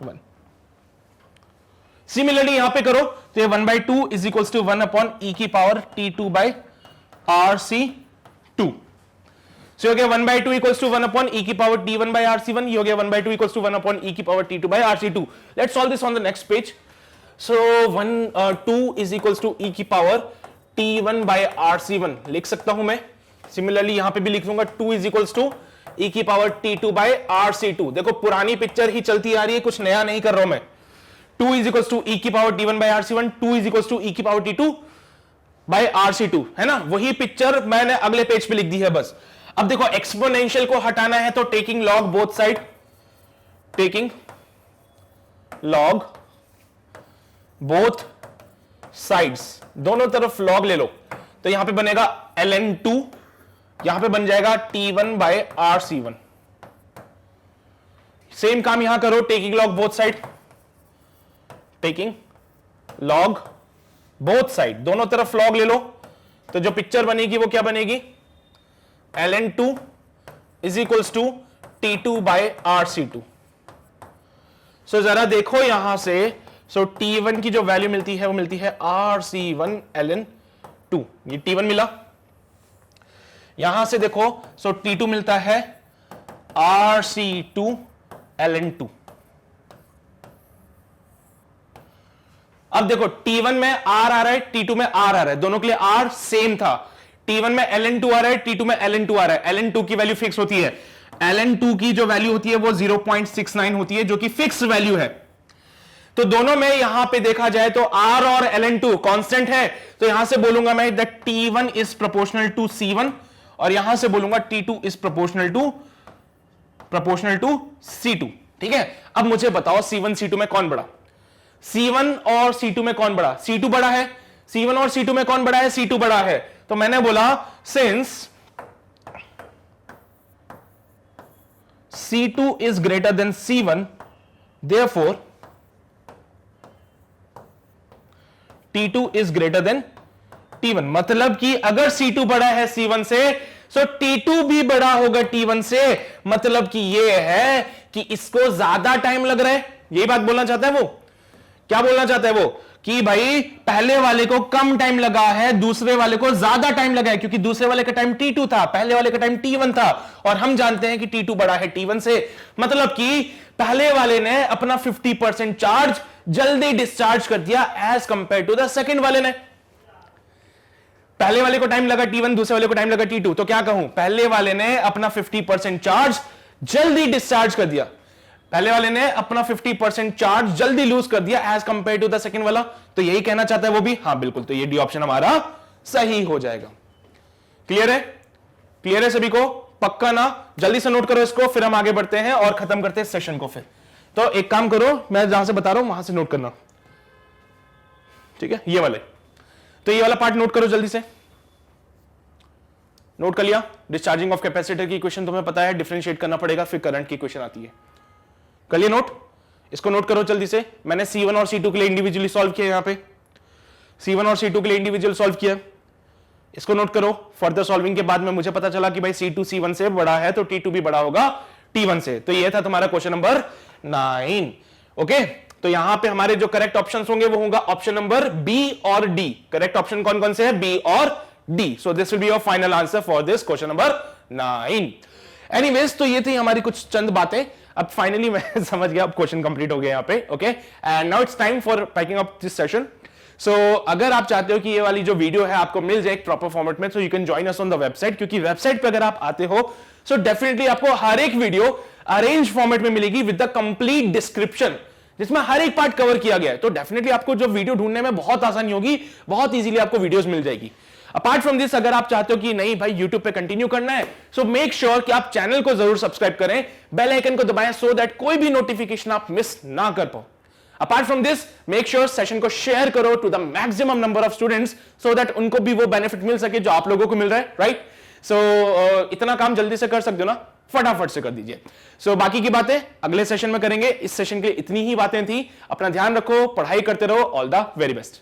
1। सिमिलरली यहां पे करो तो ये 1/2 is equals to 1 upon e की पावर T2/RC 2। So हो गया 1/2 equals to 1 upon e की पावर T1/RC1, ये हो गया 1/2 equals to 1 upon e की power T2/RC2। Let's solve this on the next page. So 2 is equals to e की पावर T1/RC1 लिख सकता हूं मैं। सिमिलरली यहां पे भी लिख दूंगा 2 is equals to e की पावर T2/RC2। देखो पुरानी पिक्चर ही चलती आ रही है, कुछ नया नहीं कर रहा हूं मैं। 2 is equals to e की power T1/RC1, 2 is equals to e की पावर T2/RC2, है ना। वही पिक्चर मैंने अगले पेज पे लिख दी है बस। अब देखो एक्सपोनेंशियल को हटाना है तो taking log both side, taking log both sides, दोनों तरफ लॉग ले लो तो यहां पे बनेगा ln2, यहां पे बन जाएगा T1/RC1। सेम काम यहां करो, taking log both side, taking log both side, दोनों तरफ लॉग ले लो तो जो पिक्चर बनेगी वो क्या बनेगी, ln2 is equals to T2/RC2। सो जरा देखो यहां से, सो T1 की जो वैल्यू मिलती है वो मिलती है RC1 ln2, ये T1 मिला। यहां से देखो सो T2 मिलता है RC2 ln2। अब देखो T1 में R आ रहा है, T2 में R आ रहा है, दोनों के लिए R सेम था। T1 में ln2 आ रहा है, T2 में ln2 आ रहा है। ln2 की वैल्यू फिक्स होती है, ln2 की जो वैल्यू होती है वो 0.69 होती है, जो कि फिक्स वैल्यू है। तो दोनों में यहां पे देखा जाए तो R और ln2 कांस्टेंट है, तो यहां से बोलूंगा मैं that T1 is proportional to C1 और यहां से बोलूंगा T2 is proportional to C2। ठीक है, अब मुझे बताओ C1 C2 में कौन बड़ा, C1 और C2 में कौन बड़ा, C2 बड़ा है। C1 और C2 में कौन बड़ा है, C2 बड़ा है। तो मैंने बोला since C2 is greater than C1, therefore T2 is greater than T1। मतलब कि अगर C2 बड़ा है C1 से, so T2 भी बड़ा होगा T1 से। मतलब कि यह है कि इसको ज्यादा टाइम लग रहा है, यही बात बोलना चाहता है वो। क्या बोलना चाहता है वो कि भाई पहले वाले को कम टाइम लगा है, दूसरे वाले को ज्यादा टाइम लगा है, क्योंकि दूसरे वाले का टाइम T2 था, पहले वाले का टाइम T1 था, और हम जानते हैं कि T2 बड़ा है T1 से। मतलब कि पहले वाले ने अपना 50% चार्ज जल्दी डिस्चार्ज कर दिया as compare to the second वाले ने। पहले वाले को टाइम लगा T1, दूसरे वाले को टाइम लगा T2, तो क्या कहूं, पहले वाले ने अपना 50% चार्ज जल्दी डिस्चार्ज कर दिया, पहले वाले ने अपना 50% चार्ज जल्दी लूज कर दिया as compare to the second वाला। तो यही कहना चाहता है वो भी, हाँ बिल्कुल, तो ये डी ऑप्शन हमारा सही हो जाएगा। क्लियर है, क्लियर है सभी को, पक्का ना। जल्दी से नोट करो इसको, फिर हम आगे बढ़ते हैं और खत्म करते हैं सेशन को। फिर तो एक काम करो, मैं जहां से बता रहा हूं वहां से नोट करना, ठीक है, ये वाले। तो ये वाला पार्ट नोट करो जल्दी से, नोट कर लिया। डिस्चार्जिंग ऑफ कैपेसिटर की इक्वेशन तुम्हें पता है, डिफरेंशिएट करना पड़ेगा, फिर करंट की इक्वेशन आती है। कर लिया नोट, इसको नोट करो जल्दी से। मैंने C1 और C2 के लिए इंडिविजुअली सॉल्व किया, यहां पे C1 और C2 के लिए इंडिविजुअल सॉल्व किया, इसको नोट करो। फर्दर सॉल्विंग के बाद में मुझे पता चला कि भाई C2 C1 से बड़ा है तो T2 भी बड़ा होगा T1 से। तो ये था तुम्हारा क्वेश्चन नंबर 9। ओके, तो यहां पे हमारे जो करेक्ट ऑप्शन होंगे वो होगा ऑप्शन नंबर बी और डी। करेक्ट ऑप्शन कौन कौन से है, बी और D. So this will be your final answer for this question number 9। Anyways, तो ये थी हमारी कुछ चंद बातें। अब फाइनली मैं समझ गया, अब क्वेश्चन कंप्लीट हो गया यहाँ पे। Okay, and now it's time for packing up this session. So अगर आप चाहते हो कि ये वाली जो वीडियो है आपको मिल जाए एक प्रॉपर फॉर्मेट में, so you can join us on the website, क्योंकि वेबसाइट पे अगर आप आते हो सो डेफिनेटली आपको हर एक वीडियो अरेंज फॉर्मेट में मिलेगी विद द कंप्लीट डिस्क्रिप्शन, जिसमें हर एक पार्ट कवर किया गया है। तो डेफिनेटली आपको जो वीडियो ढूंढने में बहुत आसानी होगी, बहुत इजीली आपको वीडियोस मिल जाएगी। अपार्ट फ्रॉम दिस, अगर आप चाहते हो कि नहीं भाई YouTube पे कंटिन्यू करना है, सो मेक श्योर कि आप चैनल को जरूर सब्सक्राइब करें, बेल आइकन को दबाएं, सो दैट कोई भी नोटिफिकेशन आप मिस ना कर पाओ। Apart from this, make sure session को शेयर करो to the maximum number of students, so that उनको भी वो बेनिफिट मिल सके जो आप लोगों को मिल रहा है, राइट। सो इतना काम जल्दी से कर सकते हो ना, फटाफट से कर दीजिए। सो बाकी की बातें अगले सेशन में करेंगे। इस सेशन के लिए इतनी ही बातें थी। अपना ध्यान रखो, पढ़ाई करते रहो। All the very best.